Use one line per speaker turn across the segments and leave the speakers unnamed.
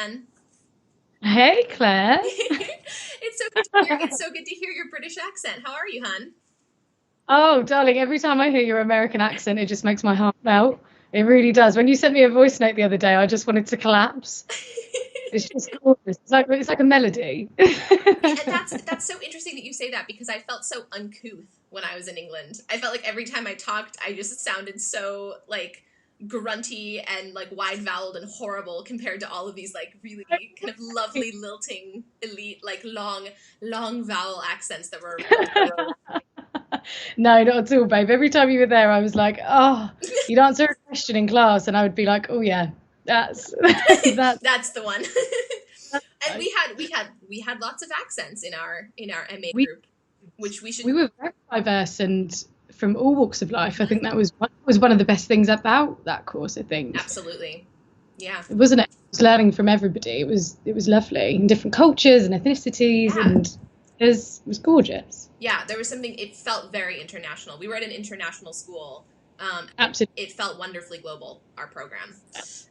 Leanne.
Hey, Claire.
It's so good to hear your British accent. How are you, hun?
Oh, darling, every time I hear your American accent, it just makes my heart melt. It really does. When you sent me a voice note the other day, I just wanted to collapse. It's just gorgeous. It's like a melody.
And that's so interesting that you say that because I felt so uncouth when I was in England. I felt like every time I talked, I just sounded so like grunty and like wide voweled and horrible compared to all of these like really kind of lovely lilting elite like long vowel accents that were around.
No, not at all, babe. Every time you were there, I was like, oh, you'd answer a question in class, and I would be like, oh yeah, that's that's
That's the one. And
right.
we had lots of accents in our MA
We
group, which we should.
we were very diverse and from all walks of life. I think that was one of the best things about that course. I think
Absolutely. Yeah.
it wasn't it. It was learning from everybody. It was lovely, and different cultures and ethnicities,
Yeah.
and it was gorgeous.
Yeah, there was something, it felt very international. We were at an international school.
Absolutely.
It felt wonderfully global, our program.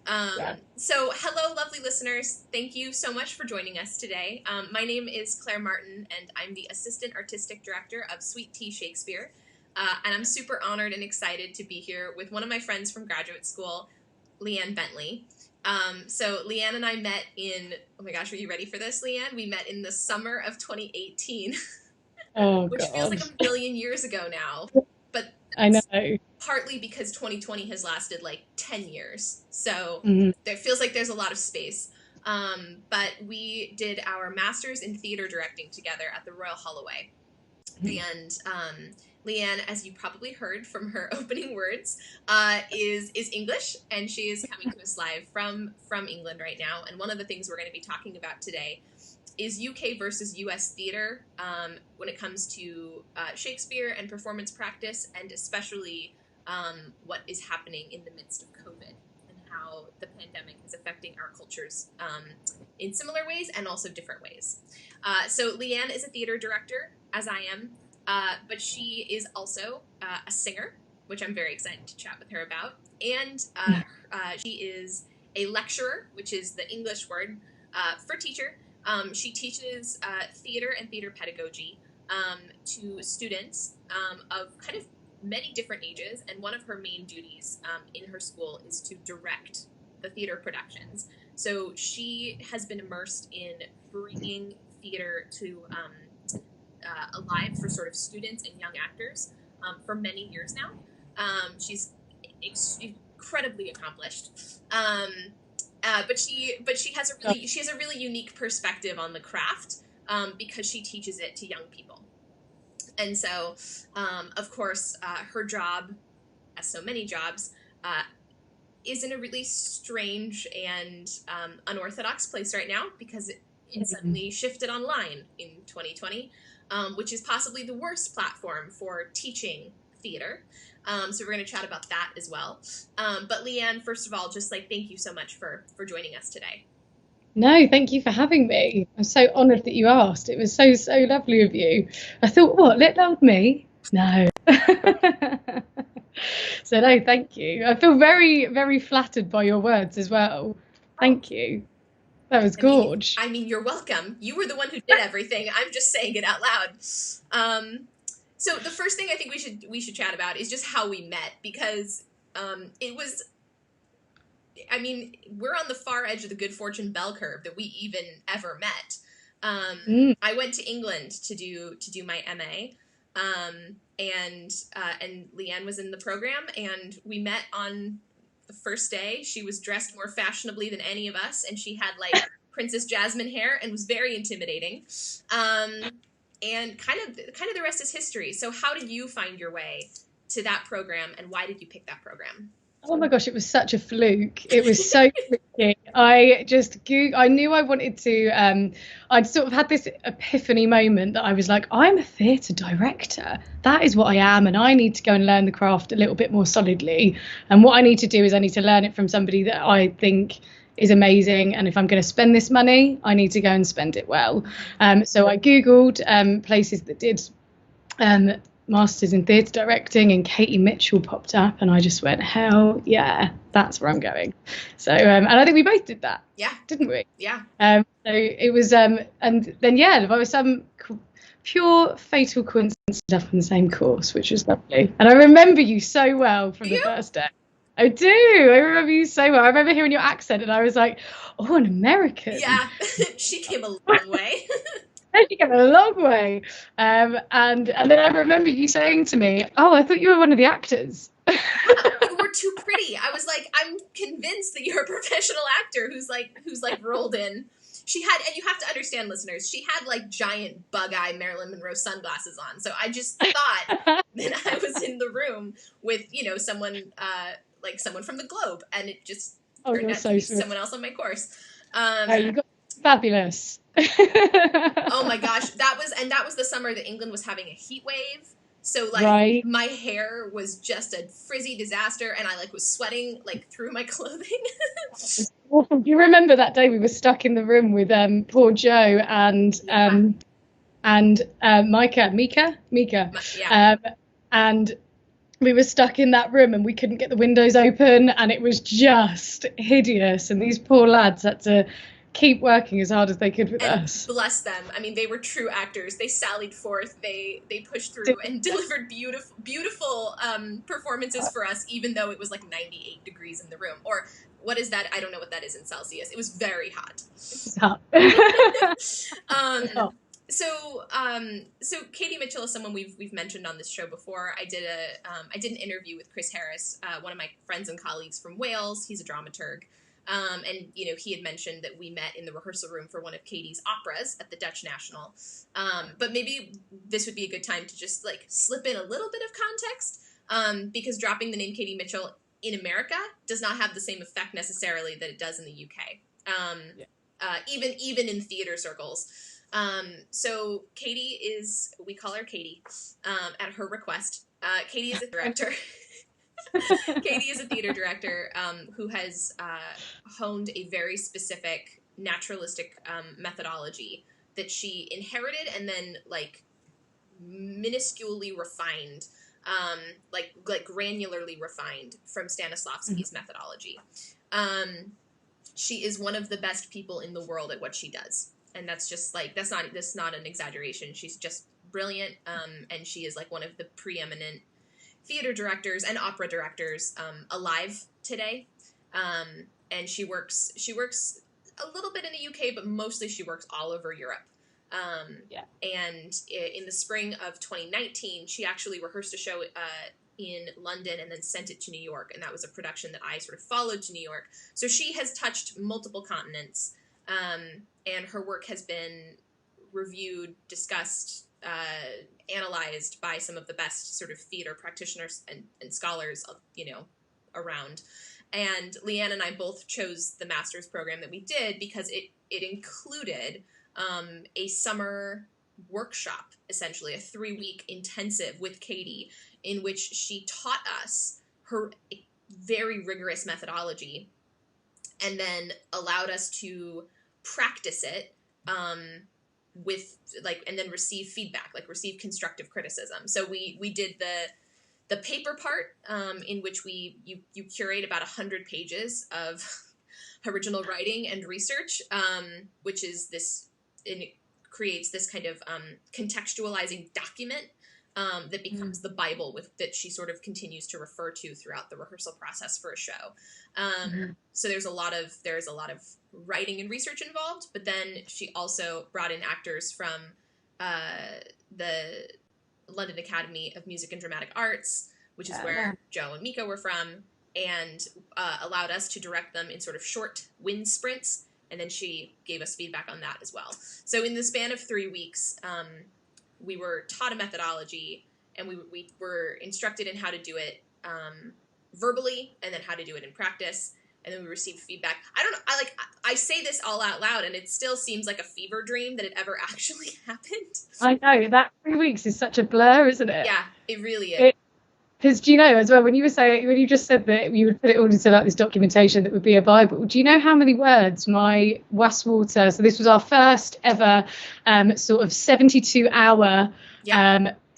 Yeah.
So, hello, lovely listeners. Thank you so much for joining us today. My name is Claire Martin, and I'm the Assistant Artistic Director of Sweet Tea Shakespeare. And I'm super honored and excited to be here with one of my friends from graduate school, Leanne Bentley. So Leanne and I met in, oh my gosh, are you ready for this, Leanne? We met in the summer of 2018,
Oh
which feels like
God.
a million years ago now. But
I know.
that's partly because 2020 has lasted like 10 years. So
Mhm.
there feels like there's a lot of space. But we did our master's in theater directing together at the Royal Holloway. And Leanne, as you probably heard from her opening words, is English, and she is coming to us live from England right now. And one of the things we're going to be talking about today is UK versus US theater when it comes to Shakespeare and performance practice, and especially what is happening in the midst of COVID and how the pandemic is affecting our cultures in similar ways and also different ways. So Leanne is a theater director, as I am, but she is also a singer, which I'm very excited to chat with her about. And she is a lecturer, which is the English word for teacher. She teaches theater and theater pedagogy to students of kind of many different ages, and one of her main duties in her school is to direct the theater productions. So she has been immersed in bringing theater to alive for sort of students and young actors for many years now. She's incredibly accomplished. But she has a really unique perspective on the craft because she teaches it to young people. And so, of course, her job, as so many jobs, is in a really strange and unorthodox place right now because it suddenly shifted online in 2020, which is possibly the worst platform for teaching theater. So we're going to chat about that as well. But Leanne, first of all, just like thank you so much for joining us today.
No, thank you for having me. I'm so honoured that you asked. It was so lovely of you. I thought, what, let loud me? No. So no, thank you. I feel very, very flattered by your words as well.
Oh,
Thank you. That was
I mean,
gorge.
you're welcome. You were the one who did everything. I'm just saying it out loud. So the first thing I think we should chat about is just how we met because it was. I mean, we're on the far edge of the good fortune bell curve that we even ever met. I went to England to do my MA, and Leanne was in the program, and we met on the first day. She was dressed more fashionably than any of us, and she had like Princess Jasmine hair and was very intimidating. And kind of the rest is history. So how did you find your way to that program, and why did you pick that program?
Oh my gosh, it was such a fluke. It was so tricky. I knew I wanted to, I'd sort of had this epiphany moment that I was like, I'm a theatre director. That is what I am. And I need to go and learn the craft a little bit more solidly. And what I need to do is I need to learn it from somebody that I think is amazing. And if I'm going to spend this money, I need to go and spend it well. So I Googled places that did Masters in Theatre Directing, and Katie Mitchell popped up, and I just went, hell yeah, that's where I'm going. So, and I think we both did that.
Yeah.
Didn't we?
Yeah.
So it was, and then, yeah, there was some pure fatal coincidence stuff in the same course, which was lovely. And I remember you so well from the first day. I do. I remember you so well. I remember hearing your accent, and I was like, oh, an American.
Yeah, she came a long way.
She came a long way. And then I remember you saying to me, oh, I thought you were one of the actors.
You were too pretty. I was like, I'm convinced that you're a professional actor who's rolled in. She had, and you have to understand, listeners, she had like giant bug-eye Marilyn Monroe sunglasses on. So I just thought that I was in the room with, someone from the Globe, and it just turned out to be someone else on my course.
You got fabulous.
Oh my gosh, that was the summer that England was having a heat wave. So my hair was just a frizzy disaster, and I was sweating through my clothing.
Do you remember that day we were stuck in the room with poor Joe and Mika?
Yeah.
And we were stuck in that room, and we couldn't get the windows open, and it was just hideous. And these poor lads had to keep working as hard as they could with us.
Bless them. I mean, they were true actors. They sallied forth. They pushed through and delivered beautiful performances for us, even though it was 98 degrees in the room. Or what is that? I don't know what that is in Celsius. It was very hot.
It's hot.
So Katie Mitchell is someone we've mentioned on this show before. I did an interview with Chris Harris, one of my friends and colleagues from Wales. He's a dramaturg. And he had mentioned that we met in the rehearsal room for one of Katie's operas at the Dutch National. But maybe this would be a good time to just slip in a little bit of context, because dropping the name Katie Mitchell in America does not have the same effect necessarily that it does in the UK. Even in theater circles. So Katie we call her Katie, at her request. Katie is a director. Katie is a theater director who has honed a very specific naturalistic methodology that she inherited and then minusculely refined, granularly refined from Stanislavski's methodology. She is one of the best people in the world at what she does, and that's just that's not an exaggeration. She's just brilliant, and she is one of the preeminent theater directors and opera directors alive today, and she works a little bit in the UK, but mostly she works all over Europe. And in the spring of 2019, she actually rehearsed a show in London and then sent it to New York, and that was a production that I sort of followed to New York. So she has touched multiple continents, and her work has been reviewed, discussed, analyzed by some of the best sort of theater practitioners and scholars, around. And Leanne and I both chose the master's program that we did because it included a summer workshop, essentially a 3-week intensive with Katie, in which she taught us her very rigorous methodology and then allowed us to practice it, with and then receive feedback, receive constructive criticism. So we did the paper part, in which you curate about 100 pages of original writing and research, which is it creates this kind of contextualizing document that becomes the Bible that she sort of continues to refer to throughout the rehearsal process for a show. So there's a lot of writing and research involved, but then she also brought in actors from the London Academy of Music and Dramatic Arts, which is where Joe and Mika were from, and allowed us to direct them in sort of short wind sprints, and then she gave us feedback on that as well. So in the span of 3 weeks, we were taught a methodology, and we were instructed in how to do it verbally, and then how to do it in practice, and then we received feedback. I don't know, I say this all out loud, and it still seems like a fever dream that it ever actually happened.
I know, that 3 weeks is such a blur, isn't it?
Yeah, it really is.
Because do you know as well, when you just said that you would put it all into this documentation that would be a Bible, do you know how many words my Westwater, so this was our first ever sort of 72-hour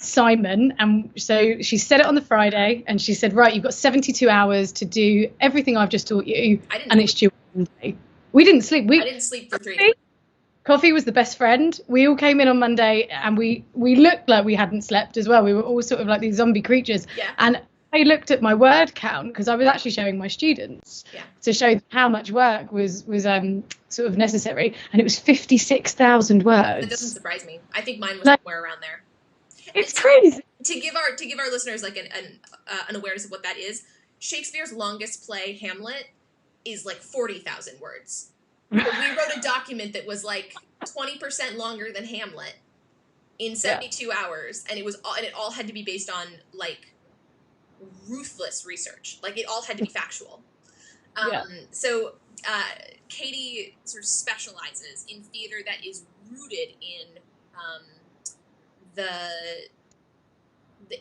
assignment, and so she set it on the Friday, and she said, right, you've got 72 hours to do everything I've just taught you, and it's due on Monday. We didn't sleep.
I didn't sleep for 3 days.
Coffee was the best friend. We all came in on Monday, and we looked like we hadn't slept as well. We were all sort of like these zombie creatures.
Yeah.
And I looked at my word count, because I was actually showing my students to show how much work was sort of necessary, and it was 56,000 words.
That doesn't surprise me. I think mine was somewhere around there.
It's crazy.
To give our listeners like an awareness of what that is, Shakespeare's longest play, Hamlet, is like 40,000 words. We wrote a document that was like 20% longer than Hamlet in 72 hours, and it all had to be based on like ruthless research. Like it all had to be factual. So Katie sort of specializes in theater that is rooted in the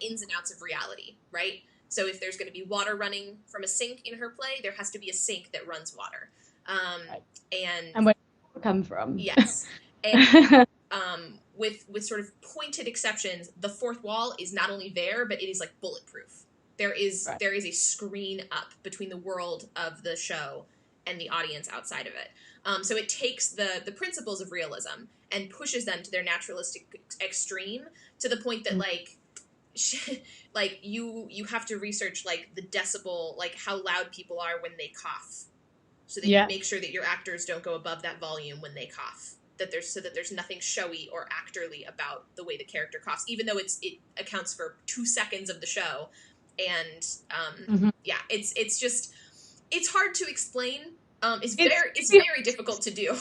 ins and outs of reality, right? So if there's going to be water running from a sink in her play, there has to be a sink that runs water. And
where does it come from?
Yes. And with sort of pointed exceptions, the fourth wall is not only there, but it is like bulletproof. There is a screen up between the world of the show and the audience outside of it. So it takes the principles of realism and pushes them to their naturalistic extreme, to the point that like you have to research like the decibel, like how loud people are when they cough, so that you make sure that your actors don't go above that volume when they cough. That there's nothing showy or actorly about the way the character coughs, even though it accounts for 2 seconds of the show. And it's hard to explain. It's very difficult to do.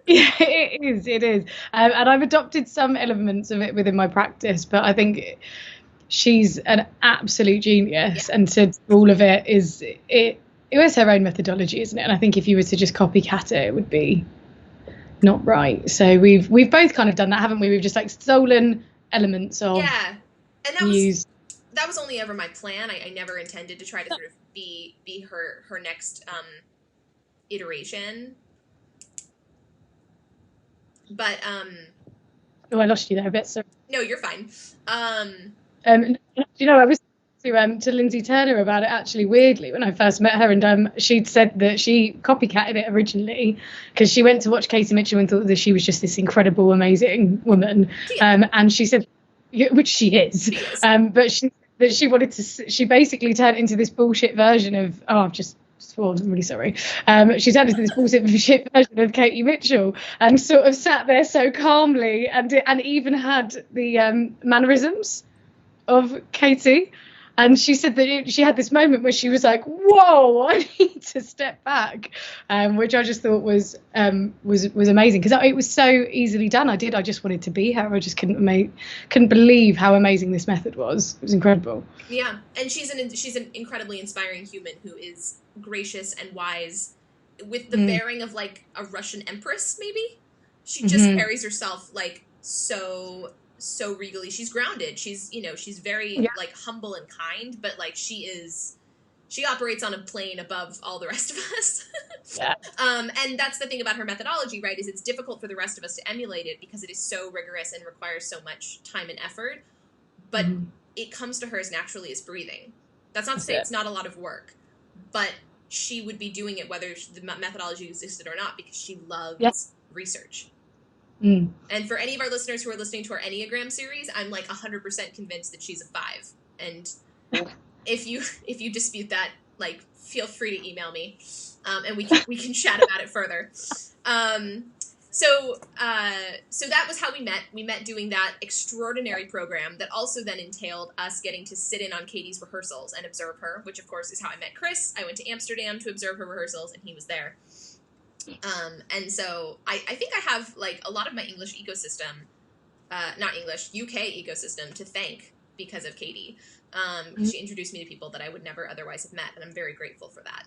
Yeah, it is. And I've adopted some elements of it within my practice, but I think she's an absolute genius. And to do all of it was her own methodology, isn't it? And I think if you were to just copycat it would be not right. So we've both kind of done that, haven't we? We've just like stolen elements of
and that was only ever my plan. I never intended to try to sort of be her next iteration. But
I lost you there a bit. So
no, you're fine.
You know, I was to Lindsay Turner about it actually, weirdly, when I first met her, and she'd said that she copycatted it originally because she went to watch Katie Mitchell and thought that she was just this incredible, amazing woman. And she said, which she is, but she wanted to. She basically turned into this bullshit version of. Oh, I've just sworn. I'm really sorry. She turned into this bullshit version of Katie Mitchell, and sort of sat there so calmly, and even had the mannerisms of Katie. And she said that she had this moment where she was like, "Whoa, I need to step back," which I just thought was amazing, because it was so easily done. I just wanted to be her. I just couldn't believe how amazing this method was. It was incredible.
Yeah, and she's an incredibly inspiring human who is gracious and wise, with the bearing of like a Russian empress. Maybe she just carries herself like so regally. She's grounded. She's very like humble and kind, but like she operates on a plane above all the rest of us. And that's the thing about her methodology, right? Is it's difficult for the rest of us to emulate it because it is so rigorous and requires so much time and effort. But it comes to her as naturally as breathing. That's not to say it's not a lot of work, but she would be doing it whether the methodology existed or not, because she loves research. And for any of our listeners who are listening to our Enneagram series, I'm like 100% convinced that she's a 5. And if you dispute that, like, feel free to email me, and we can chat about it further. So that was how we met. We met doing that extraordinary program that also then entailed us getting to sit in on Katie's rehearsals and observe her, which of course is how I met Chris. I went to Amsterdam to observe her rehearsals, and he was there. And so I think I have like a lot of my English ecosystem, UK ecosystem to thank because of Katie. She introduced me to people that I would never otherwise have met, and I'm very grateful for that.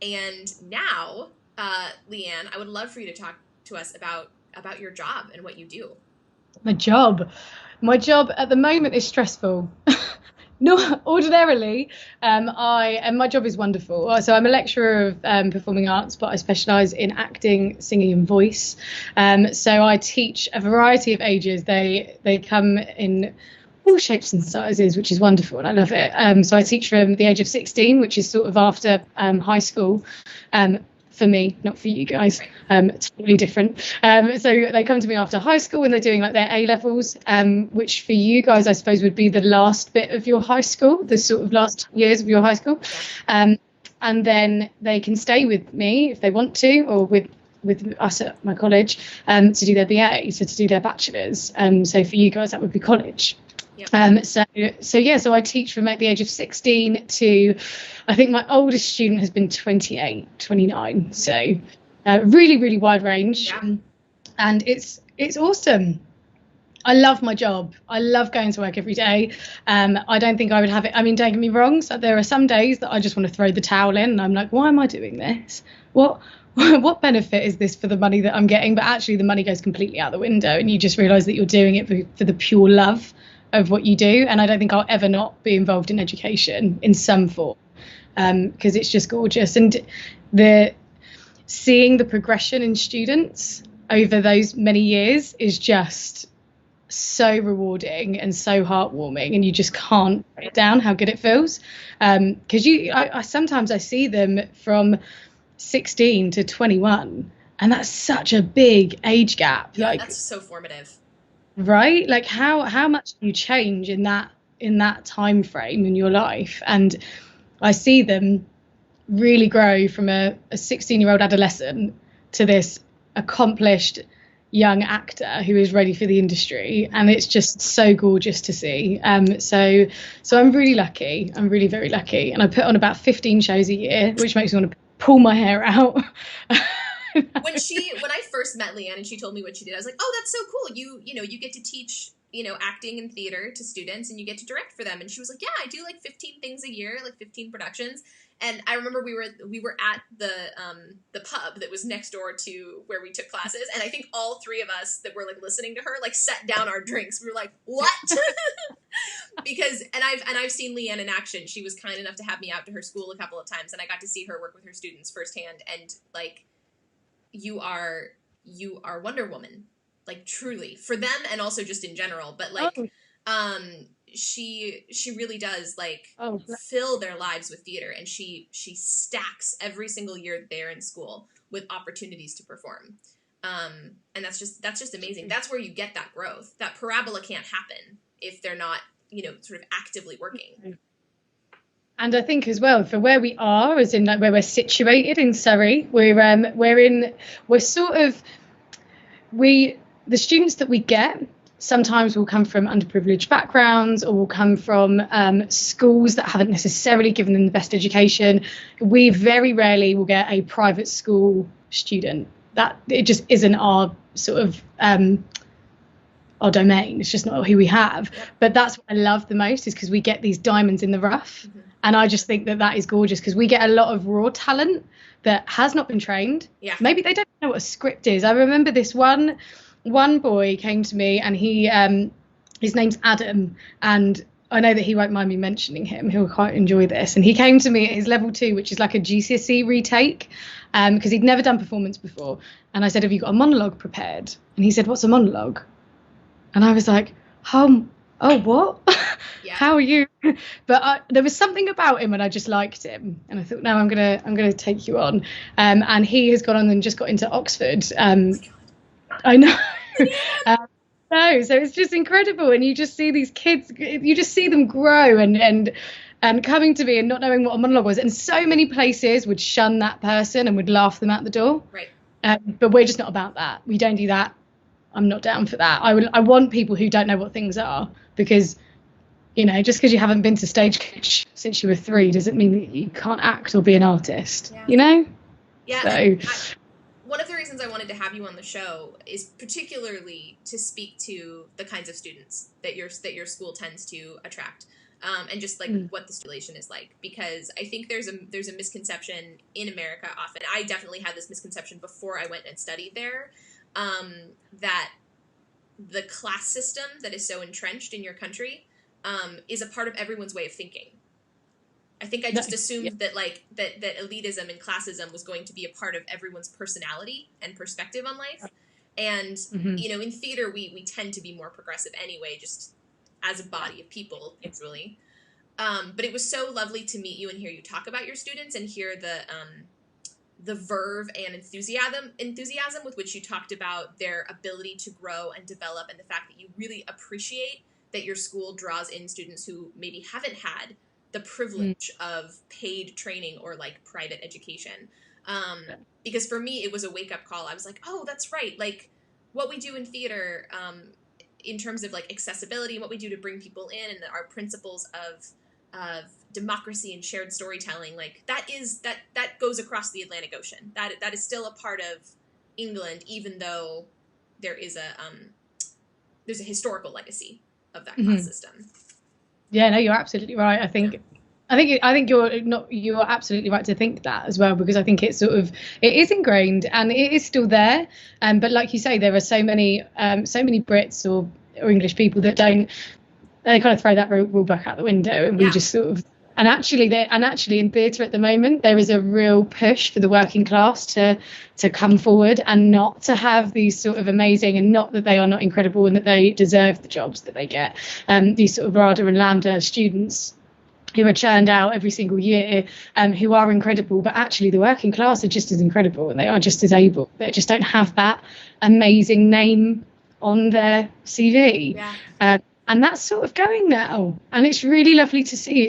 And now, Leanne, I would love for you to talk to us about your job and what you do.
My job at the moment is stressful. No, ordinarily, I and my job is wonderful. So I'm a lecturer of performing arts, but I specialise in acting, singing, and voice. So I teach a variety of ages. They come in all shapes and sizes, which is wonderful, and I love it. So I teach from the age of 16, which is sort of after high school. For me, not for you guys. It's totally different. So they come to me after high school when they're doing like their A levels, which for you guys, I suppose, would be the last bit of your high school, the sort of last years of your high school. And then they can stay with me if they want to, or with us at my college, to do their BA, so to do their bachelor's. So for you guys, that would be college. Yep. So I teach from at the age of 16 to, I think my oldest student has been 28, 29. So really, really wide range. Yeah. And it's awesome. I love my job. I love going to work every day. I don't think I would have it. I mean, don't get me wrong. So there are some days that I just want to throw the towel in and I'm like, why am I doing this? What benefit is this for the money that I'm getting? But actually the money goes completely out the window and you just realise that you're doing it for the pure love of what you do. And I don't think I'll ever not be involved in education in some form, because it's just gorgeous. And seeing the progression in students over those many years is just so rewarding and so heartwarming, and you just can't put it down how good it feels, because I sometimes I see them from 16 to 21, and that's such a big age gap.
Yeah, like, that's so formative.
Right? Like how much do you change in that time frame in your life? And I see them really grow from a 16-year-old adolescent to this accomplished young actor who is ready for the industry, and it's just so gorgeous to see. So I'm really lucky. I'm really very lucky, and I put on about 15 shows a year, which makes me want to pull my hair out.
When I first met Leanne and she told me what she did, I was like, oh, that's so cool. You get to teach, acting and theater to students and you get to direct for them. And she was like, yeah, I do like 15 things a year, like 15 productions. And I remember we were at the pub that was next door to where we took classes. And I think all three of us that were like listening to her, like set down our drinks. We were like, what? Because, and I've seen Leanne in action. She was kind enough to have me out to her school a couple of times and I got to see her work with her students firsthand. And like, you are Wonder Woman, like truly for them and also just in general, but like she really does like fill their lives with theater, and she stacks every single year they're in school with opportunities to perform, and that's just amazing. That's where you get that growth. That parabola can't happen if they're not sort of actively working.
And I think as well, for where we are, as in like where we're situated in Surrey, the students that we get sometimes will come from underprivileged backgrounds or will come from schools that haven't necessarily given them the best education. We very rarely will get a private school student. That it just isn't our sort of our domain. It's just not who we have. Yep. But that's what I love the most, is because we get these diamonds in the rough. Mm-hmm. And I just think that is gorgeous, because we get a lot of raw talent that has not been trained. Yeah. Maybe they don't know what a script is. I remember this one boy came to me, and he his name's Adam, and I know that he won't mind me mentioning him. He'll quite enjoy this. And he came to me at his level 2, which is like a GCSE retake, because he'd never done performance before. And I said, have you got a monologue prepared? And he said, what's a monologue? And I was like, oh, what? Yeah. How are you? But there was something about him, and I just liked him. And I thought, no, I'm gonna take you on. And he has gone on and just got into Oxford. I know. So it's just incredible, and you just see these kids. You just see them grow and coming to me and not knowing what a monologue was. And so many places would shun that person and would laugh them out the door. Right. But we're just not about that. We don't do that. I'm not down for that. I want people who don't know what things are, because, just because you haven't been to Stagecoach since you were 3 doesn't mean that you can't act or be an artist. Yeah.
Yeah. So. One of the reasons I wanted to have you on the show is particularly to speak to the kinds of students that your school tends to attract, and just like what the situation is like, because I think there's a misconception in America often. I definitely had this misconception before I went and studied there. That the class system that is so entrenched in your country is a part of everyone's way of thinking. I think I just assumed that like that elitism and classism was going to be a part of everyone's personality and perspective on life. And you know, in theater we tend to be more progressive anyway, just as a body of people, really. But it was so lovely to meet you and hear you talk about your students and hear the verve and enthusiasm with which you talked about their ability to grow and develop, and the fact that you really appreciate that your school draws in students who maybe haven't had the privilege of paid training or like private education. Because for me, it was a wake-up call. I was like, oh, that's right. Like what we do in theater, in terms of like accessibility and what we do to bring people in, and our principles of democracy and shared storytelling, like that goes across the Atlantic Ocean. That is still a part of England, even though there is there's a historical legacy of that class system.
Yeah, no, you're absolutely right. I think you're absolutely right to think that as well, because I think it is ingrained and it is still there. But like you say, there are so many Brits or English people that they kind of throw that rule book out the window, and we just sort of. And actually in theatre at the moment, there is a real push for the working class to come forward and not to have these sort of amazing, and not that they are not incredible and that they deserve the jobs that they get. These sort of RADA and Lambda students who are churned out every single year, who are incredible, but actually the working class are just as incredible and they are just as able. They just don't have that amazing name on their CV. Yeah. And that's sort of going now, and it's really lovely to see.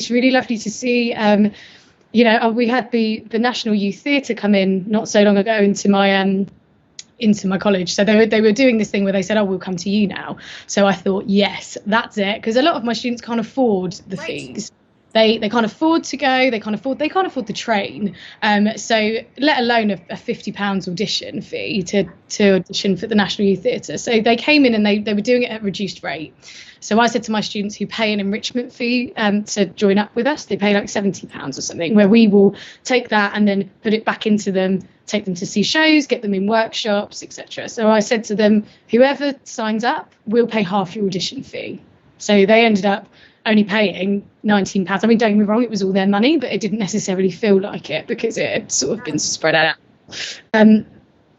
You know, we had the National Youth Theatre come in not so long ago into my college. So they were doing this thing where they said, oh, we'll come to you now. So I thought, yes, that's it, because a lot of my students can't afford the fees. They can't afford to go. They can't afford the train. So let alone a £50 audition fee to audition for the National Youth Theatre. So they came in and they were doing it at reduced rate. So I said to my students who pay an enrichment fee to join up with us, they pay like £70 or something, where we will take that and then put it back into them, take them to see shows, get them in workshops, etc. So I said to them, whoever signs up, we'll pay half your audition fee. So they ended up only paying £19. I mean, don't get me wrong, it was all their money, but it didn't necessarily feel like it because it had sort of been spread out.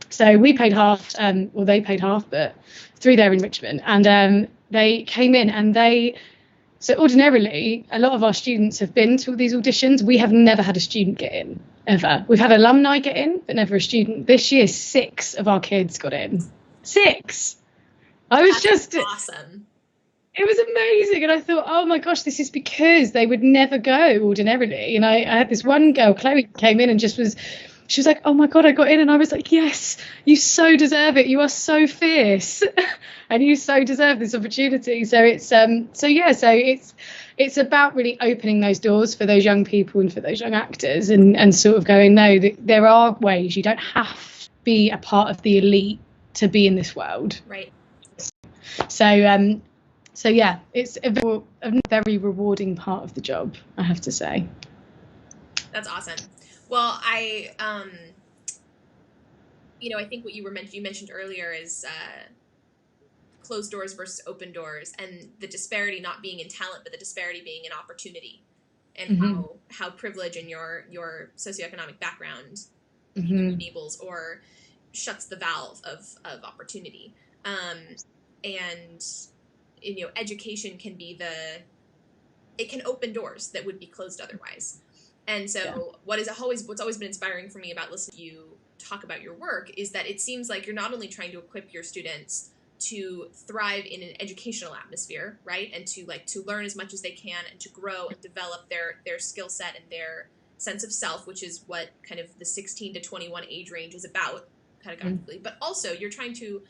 So we paid half, or they paid half, but through their enrichment. And they came in and so ordinarily, a lot of our students have been to all these auditions. We have never had a student get in, ever. We've had alumni get in, but never a student. This year, 6 of our kids got in. 6! That's
awesome.
It was amazing. And I thought, oh my gosh, this is because they would never go ordinarily. And I had this one girl, Chloe, came in and she was like, oh my God, I got in. And I was like, yes, you so deserve it. You are so fierce and you so deserve this opportunity. So it's about really opening those doors for those young people and for those young actors, and sort of going, no, there are ways. You don't have to be a part of the elite to be in this world.
Right.
So yeah, it's a very rewarding part of the job, I have to say.
That's awesome. Well, I think what you mentioned earlier is closed doors versus open doors, and the disparity not being in talent, but the disparity being in opportunity, and how privilege and your socioeconomic background enables or shuts the valve of opportunity. And education can be it can open doors that would be closed otherwise. And so what's always been inspiring for me about listening to you talk about your work is that it seems like you're not only trying to equip your students to thrive in an educational atmosphere, right? And to learn as much as they can and to grow and develop their skill set and their sense of self, which is what kind of the 16 to 21 age range is about pedagogically. But also you're trying to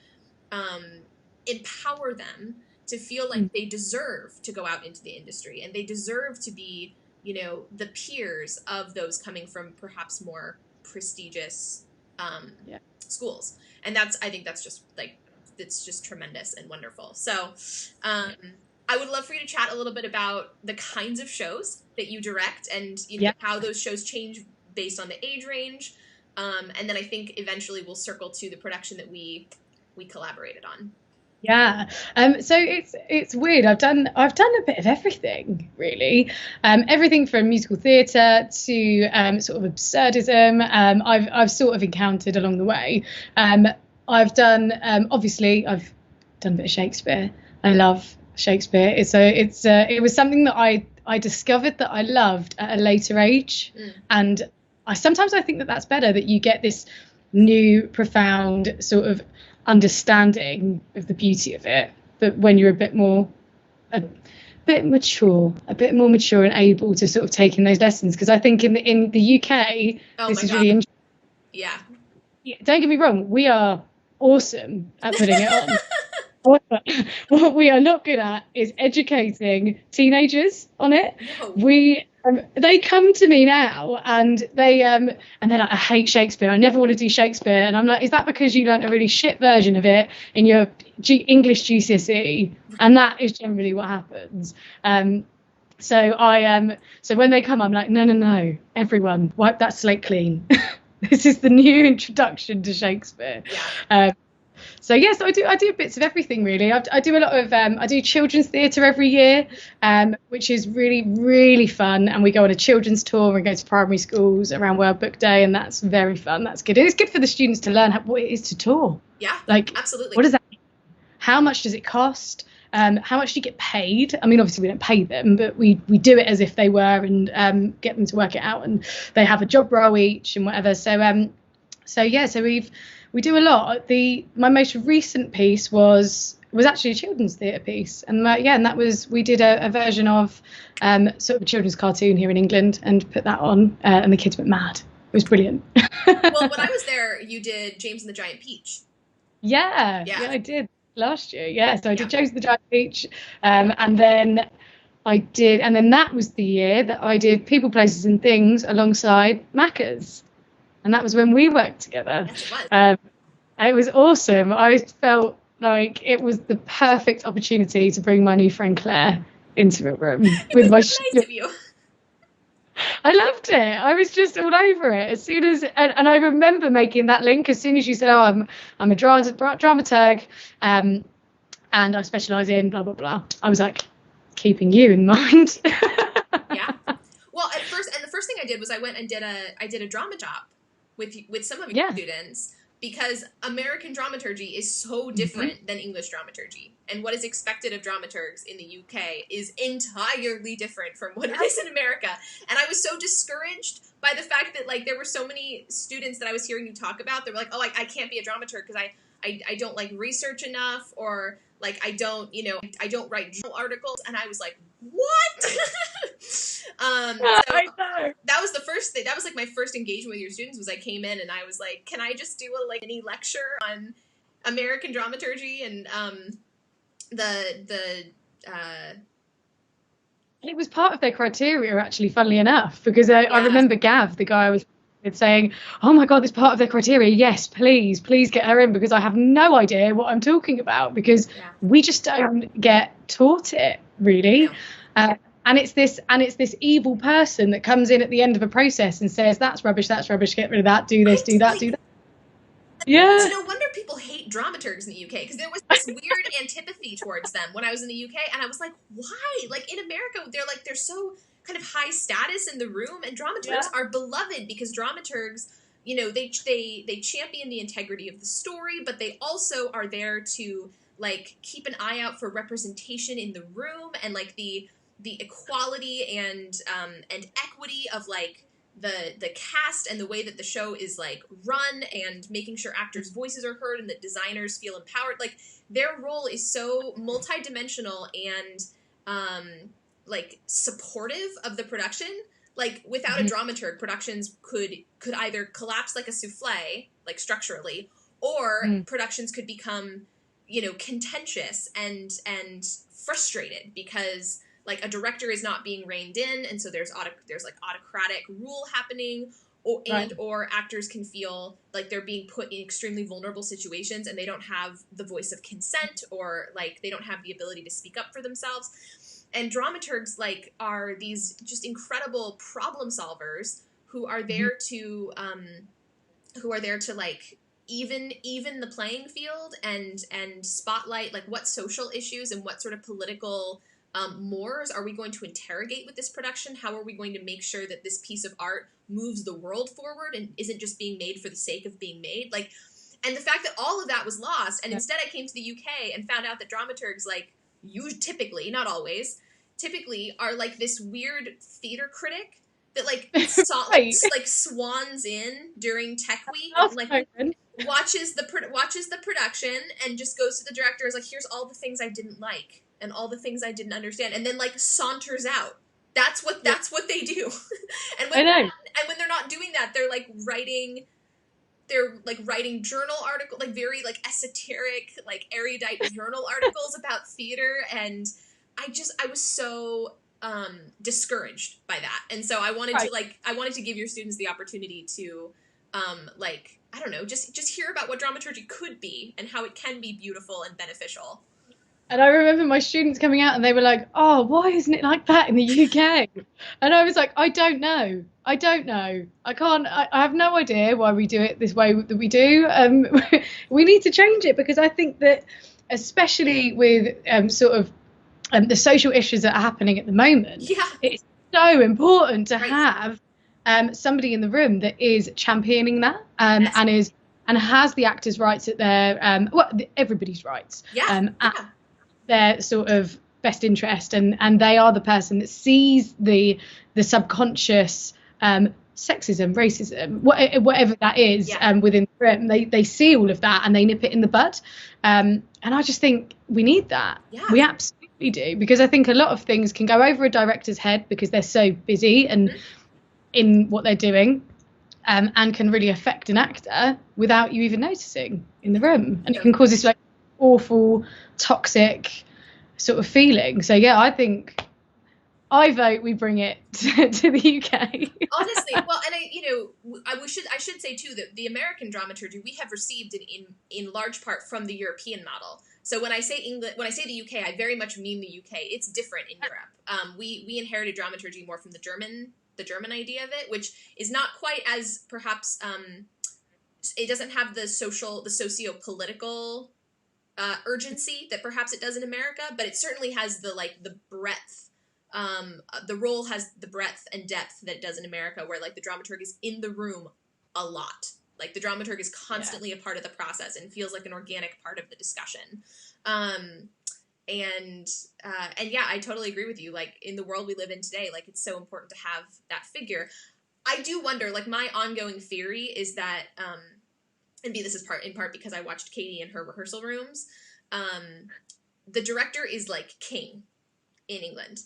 empower them to feel like they deserve to go out into the industry and they deserve to be, the peers of those coming from perhaps more prestigious schools. And I think that's just it's just tremendous and wonderful. So I would love for you to chat a little bit about the kinds of shows that you direct and how those shows change based on the age range. And then I think eventually we'll circle to the production that we collaborated on.
Yeah. So it's weird. I've done a bit of everything really. Everything from musical theatre to sort of absurdism. I've sort of encountered along the way. Um, I've done obviously I've done a bit of Shakespeare. I love Shakespeare. It was something that I discovered that I loved at a later age, and I think that that's better, that you get this new profound sort of understanding of the beauty of it, but when you're a a bit more mature and able to sort of take in those lessons. Because I think in the UK,
Oh
this
my
is
God.
really interesting.
Yeah.
Don't get me wrong, we are awesome at putting it on. What we are not good at is educating teenagers on it.
No.
They come to me now and they're like, I hate Shakespeare. I never want to do Shakespeare. And I'm like, is that because you learnt a really shit version of it in your English GCSE? And that is generally what happens. So when they come, I'm like, no, everyone, wipe that slate clean. This is the new introduction to Shakespeare.
Yeah.
So yes, I do bits of everything really. I do a lot of I do children's theatre every year, which is really fun. And we go on a children's tour and go to primary schools around World Book Day, and that's very fun. That's good. And it's good for the students to learn what it is to tour.
Yeah.
Like,
absolutely.
what does that mean? How much does it cost? How much do you get paid? I mean, obviously we don't pay them, but we do it as if they were, and get them to work it out, and they have a job role each and whatever. So we do a lot. My most recent piece was actually a children's theatre piece, and we did a version of sort of a children's cartoon here in England and put that on, and the kids went mad. It was brilliant.
Well, when I was there, you did James and the Giant Peach.
Yeah,
Yeah.
I did last year. Yeah, so I did James and the Giant Peach, and then that was the year that I did People, Places and Things alongside Macca's. And that was when we worked together.
Yes, it was.
And it was awesome. I felt like it was the perfect opportunity to bring my new friend Claire into a room with my.
Nice of you.
I loved it. I was just all over it as soon as, and I remember making that link as soon as you said, "Oh, I'm a dramaturg, and I specialise in blah blah blah." I was like, keeping you in mind.
Yeah. Well, the first thing I did was I went and did a drama job with some of your students, because American dramaturgy is so different than English dramaturgy, and what is expected of dramaturgs in the UK is entirely different from what it is in America. And I was so discouraged by the fact that, like, there were so many students that I was hearing you talk about. They were like, "Oh, I can't be a dramaturg because I don't like research enough, or like I don't write journal articles." And I was like, what? So
I know.
that was the first thing. That was like my first engagement with your students. Was I came in and I was like, "Can I just do a mini lecture on American dramaturgy?" And
it was part of their criteria, actually, funnily enough, because I remember Gav, the guy I was with, saying, "Oh my God, this part of their criteria. Yes, please get her in, because I have no idea what I'm talking about, because we just don't get taught it really." And it's this evil person that comes in at the end of a process and says, that's rubbish, get rid of that, do this, do that, do that. Yeah.
So no wonder people hate dramaturgs in the UK, because there was this weird antipathy towards them when I was in the UK, and I was like, why? Like, in America, they're so kind of high status in the room, and dramaturgs are beloved because dramaturgs, they champion the integrity of the story, but they also are there to, like, keep an eye out for representation in the room, and like the equality and equity of, like, the cast and the way that the show is, like, run, and making sure actors' voices are heard and that designers feel empowered. Like, their role is so multidimensional and like supportive of the production. Like, without a dramaturg, productions could either collapse like a souffle, like, structurally, or productions could become, contentious and frustrated because, like, a director is not being reined in, and so there's like autocratic rule happening, or actors can feel like they're being put in extremely vulnerable situations and they don't have the voice of consent, or, like, they don't have the ability to speak up for themselves. And dramaturgs, like, are these just incredible problem solvers who are there to like even the playing field and spotlight like what social issues and what sort of political mores are we going to interrogate with this production? How are we going to make sure that this piece of art moves the world forward and isn't just being made for the sake of being made? Like, and the fact that all of that was lost, and instead I came to the UK and found out that dramaturgs, like, you typically, not always, typically are like this weird theater critic that like
Right.
like swans in during tech week
Last
and like
moment.
watches the production and just goes to the director, is like, here's all the things I didn't like and all the things I didn't understand, and then like saunters out. That's what they do. And
I know.
when they're not doing that, they're like writing journal article, like very like esoteric, like erudite journal articles about theater, and I was so discouraged by that. And so I wanted to give your students the opportunity to like, I don't know, just hear about what dramaturgy could be and how it can be beautiful and beneficial.
And I remember my students coming out and they were like, oh, why isn't it like that in the UK? And I was like, I don't know. I can't, I have no idea why we do it this way that we do. We need to change it, because I think that, especially with the social issues that are happening at the moment, it's so important to have somebody in the room that is championing that and has the actors' rights at their everybody's rights at their sort of best interest, and they are the person that sees the subconscious sexism, racism, whatever that is within the room. They see all of that and they nip it in the bud, and I just think we need that. We absolutely do, because I think a lot of things can go over a director's head because they're so busy and in what they're doing, and can really affect an actor without you even noticing in the room, and it can cause this like awful toxic sort of feeling. So yeah, I vote we bring it to the UK.
Honestly, well, and I should say too that the American dramaturgy we have received in large part from the European model. So when I say the UK, I very much mean the UK. It's different in Europe. We inherited dramaturgy more from the German idea of it, which is not quite as perhaps it doesn't have the socio-political urgency that perhaps it does in America, but it certainly has the breadth. The role has the breadth and depth that it does in America, where like the dramaturg is in the room a lot. Like the dramaturg is constantly a part of the process and feels like an organic part of the discussion. And yeah, I totally agree with you. Like in the world we live in today, like it's so important to have that figure. I do wonder, like my ongoing theory is that, and this is in part because I watched Katie in her rehearsal rooms. The director is like king in England.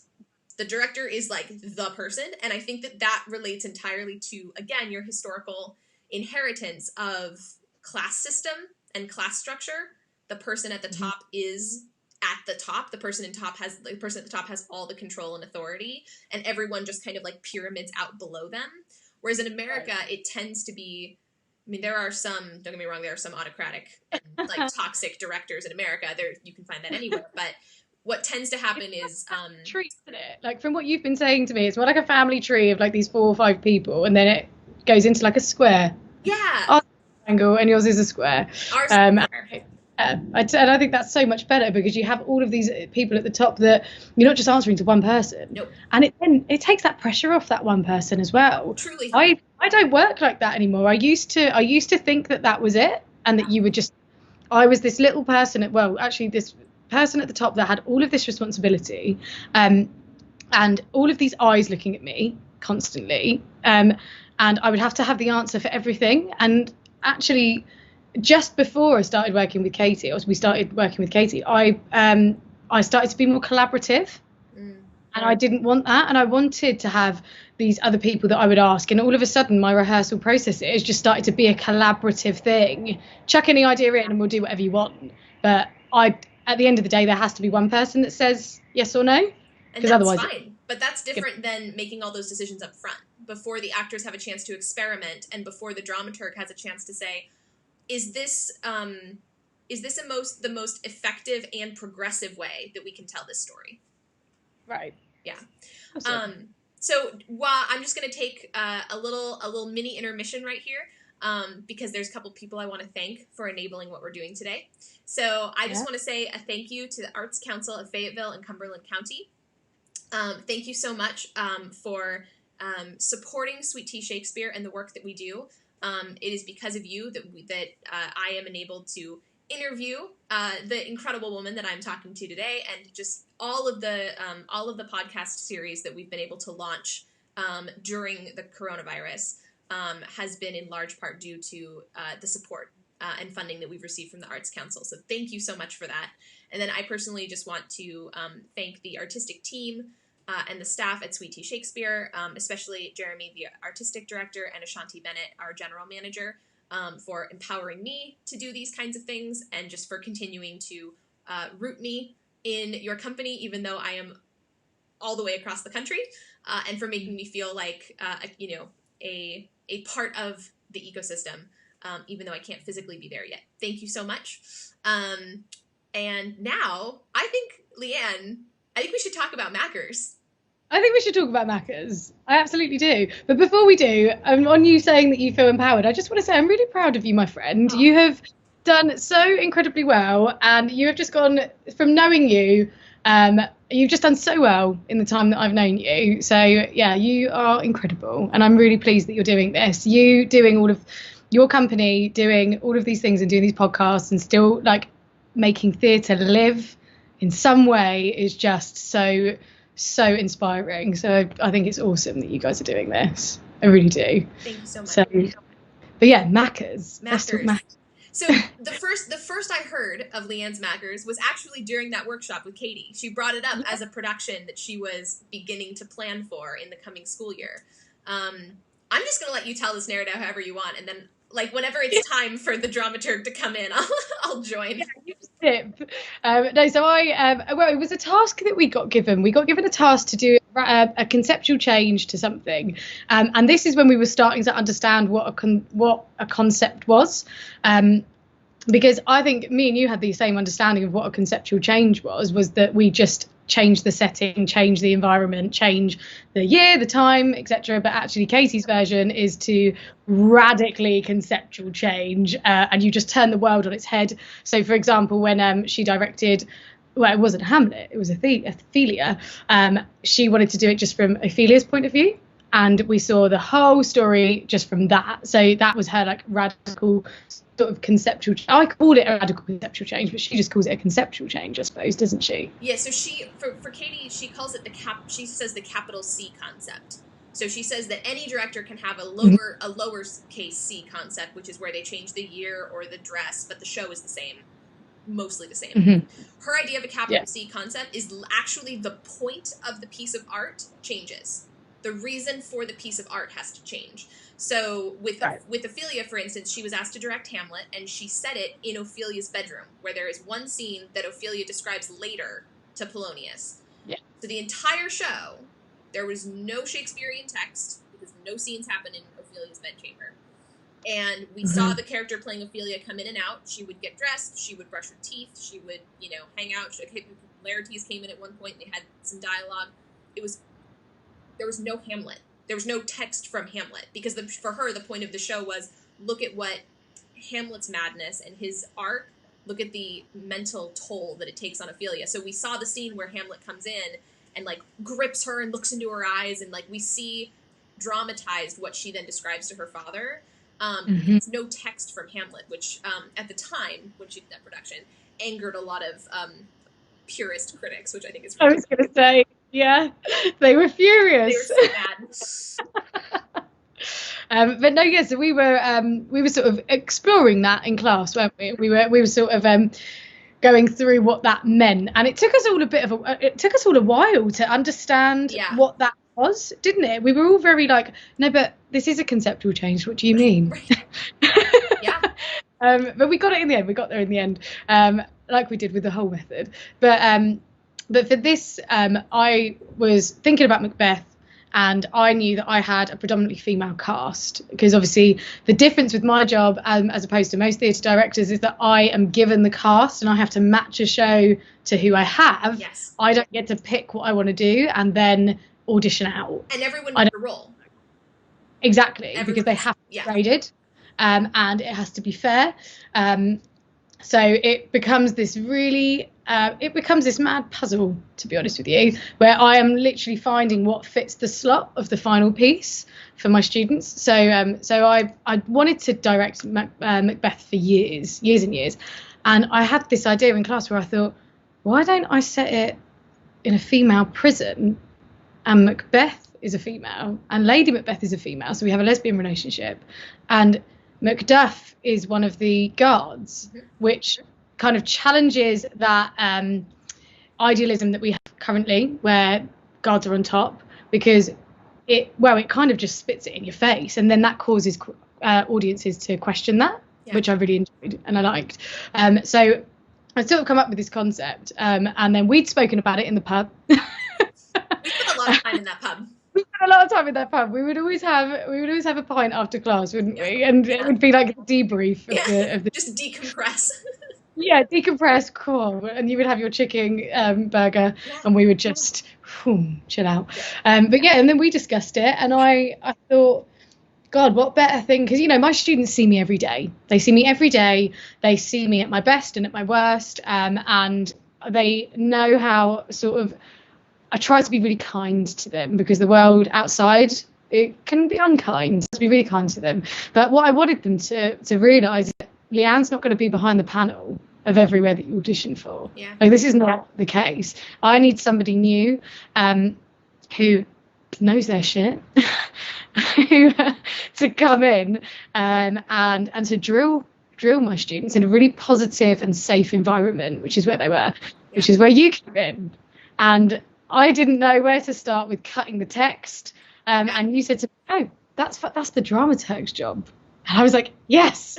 The director is like the person, and I think that relates entirely to, again, your historical inheritance of class system and class structure. The person at the top is at the top. The person at the top has all the control and authority, and everyone just kind of like pyramids out below them. Whereas in America, it tends to be, I mean, there are some, don't get me wrong, there are some autocratic and like toxic directors in America. You can find that anywhere, but what tends to happen is
tree, isn't it? Like from what you've been saying to me, it's more like a family tree of like these 4 or 5 people, and then it goes into like a square.
Yeah.
Ours is a triangle and yours is a square.
Ours is a square.
And I think that's so much better, because you have all of these people at the top that you're not just answering to one person.
Nope.
And it takes that pressure off that one person as well.
Truly.
I don't work like that anymore. I used to think that was it, and that you would just, I was this little person this person at the top that had all of this responsibility, and all of these eyes looking at me constantly, and I would have to have the answer for everything. And actually, just before I started working with Katie, I started to be more collaborative, and I didn't want that, and I wanted to have these other people that I would ask, and all of a sudden my rehearsal processes just started to be a collaborative thing. Chuck any idea in and we'll do whatever you want, but at the end of the day, there has to be one person that says yes or no.
And that's otherwise fine. But that's different than making all those decisions up front, before the actors have a chance to experiment, and before the dramaturg has a chance to say, is this the most effective and progressive way that we can tell this story?
Right.
Yeah. So I'm just going to take a little mini intermission right here. because there's a couple people I want to thank for enabling what we're doing today. So I just want to say a thank you to the Arts Council of Fayetteville and Cumberland County. Thank you so much for supporting Sweet Tea Shakespeare and the work that we do. It is because of you that I am enabled to interview the incredible woman that I'm talking to today, and just all of the podcast series that we've been able to launch during the coronavirus has been in large part due to the support and funding that we've received from the Arts Council. So thank you so much for that. And then I personally just want to thank the artistic team and the staff at Sweet Tea Shakespeare, especially Jeremy, the artistic director, and Ashanti Bennett, our general manager, for empowering me to do these kinds of things, and just for continuing to root me in your company, even though I am all the way across the country, and for making me feel like, a part of the ecosystem, even though I can't physically be there yet. Thank you so much. And now, Leanne, I think we should talk about Mackers.
I think we should talk about Mackers. I absolutely do. But before we do, on you saying that you feel empowered, I just want to say I'm really proud of you, my friend. You have done so incredibly well, and you have just gone from knowing you. You've just done so well in the time that I've known you. So yeah, you are incredible, and I'm really pleased that you're doing this. You doing all of your company, doing all of these things, and doing these podcasts, and still like making theatre live in some way is just so inspiring. So I think it's awesome that you guys are doing this. I really do.
Thank you so much.
So, but yeah, Mackers.
So the first I heard of Leanne's Mackers was actually during that workshop with Katie. She brought it up as a production that she was beginning to plan for in the coming school year. I'm just going to let you tell this narrative however you want, and then like whenever it's time for the dramaturg to come in, I'll join.
So it was a task that we got given. We got given a task to do a conceptual change to something, and this is when we were starting to understand what a concept was. Because I think me and you had the same understanding of what a conceptual change was that we just change the setting, change the environment, change the year, the time, etc. But actually Katie's version is to radically conceptual change, and you just turn the world on its head. So for example, when she directed, well, it wasn't Hamlet, it was Ophelia, she wanted to do it just from Ophelia's point of view, and we saw the whole story just from that. So that was her like radical sort of conceptual. I call it a radical conceptual change, but she just calls it a conceptual change, I suppose, doesn't she?
Yeah. So she, for Katie, she calls it she says the capital C concept. So she says that any director can have a lower case C concept, which is where they change the year or the dress, but the show is the same, mostly the same. Mm-hmm. Her idea of a capital C concept is actually the point of the piece of art changes. The reason for the piece of art has to change. So with Ophelia, for instance, she was asked to direct Hamlet, and she set it in Ophelia's bedroom, where there is one scene that Ophelia describes later to Polonius. Yeah. So the entire show, there was no Shakespearean text, because no scenes happen in Ophelia's bedchamber. And we saw the character playing Ophelia come in and out. She would get dressed, she would brush her teeth, she would, hang out. Laertes came in at one point, they had some dialogue. There was no Hamlet. There was no text from Hamlet, because for her, the point of the show was, look at what Hamlet's madness and his arc, look at the mental toll that it takes on Ophelia. So we saw the scene where Hamlet comes in and like grips her and looks into her eyes, and like we see dramatized what she then describes to her father. There's no text from Hamlet, which at the time when she did that production angered a lot of purist critics, which I think is really
I was going to say, yeah, they were furious.
They were so
mad. But no, yes, we were sort of exploring that in class, weren't we? We were sort of going through what that meant, and it took us all a while to understand what that was, didn't it? We were all very like, no, but this is a conceptual change. What do you mean?
Yeah.
But we got it in the end. We got there in the end, like we did with the whole method. But for this, I was thinking about Macbeth, and I knew that I had a predominantly female cast, because obviously the difference with my job, as opposed to most theatre directors, is that I am given the cast and I have to match a show to who I have.
Yes.
I don't get to pick what I want to do and then audition out.
And everyone knows the role.
Exactly, because they have to be graded. and it has to be fair. So it becomes this really, it becomes this mad puzzle, to be honest with you, where I am literally finding what fits the slot of the final piece for my students. So I wanted to direct Macbeth for years and years. And I had this idea in class where I thought, why don't I set it in a female prison, and Macbeth is a female and Lady Macbeth is a female, so we have a lesbian relationship, and Macduff is one of the guards, which kind of challenges that idealism that we have currently, where guards are on top, because it kind of just spits it in your face, and then that causes audiences to question that, which I really enjoyed and I liked. So I sort of come up with this concept, and then we'd spoken about it in the pub.
We spent a lot of time in that pub.
We spent a lot of time in that pub. We would always have a pint after class, wouldn't we? And it would be like a debrief of the
just decompress.
Yeah, decompress, cool. And you would have your chicken burger, and we would just chill out. But yeah, and then we discussed it, and I thought, God, what better thing? Because, my students see me every day. They see me every day. They see me at my best and at my worst. And they know how sort of I try to be really kind to them, because the world outside, it can be unkind. To be really kind to them. But what I wanted them to realise is that Leanne's not going to be behind the panel of everywhere that you audition for.
Yeah.
Like, this is not the case. I need somebody new who knows their shit to come in and to drill my students in a really positive and safe environment, which is where they were, which is where you came in. And I didn't know where to start with cutting the text, and you said to me, "Oh, that's the dramaturg's job," and I was like, "Yes."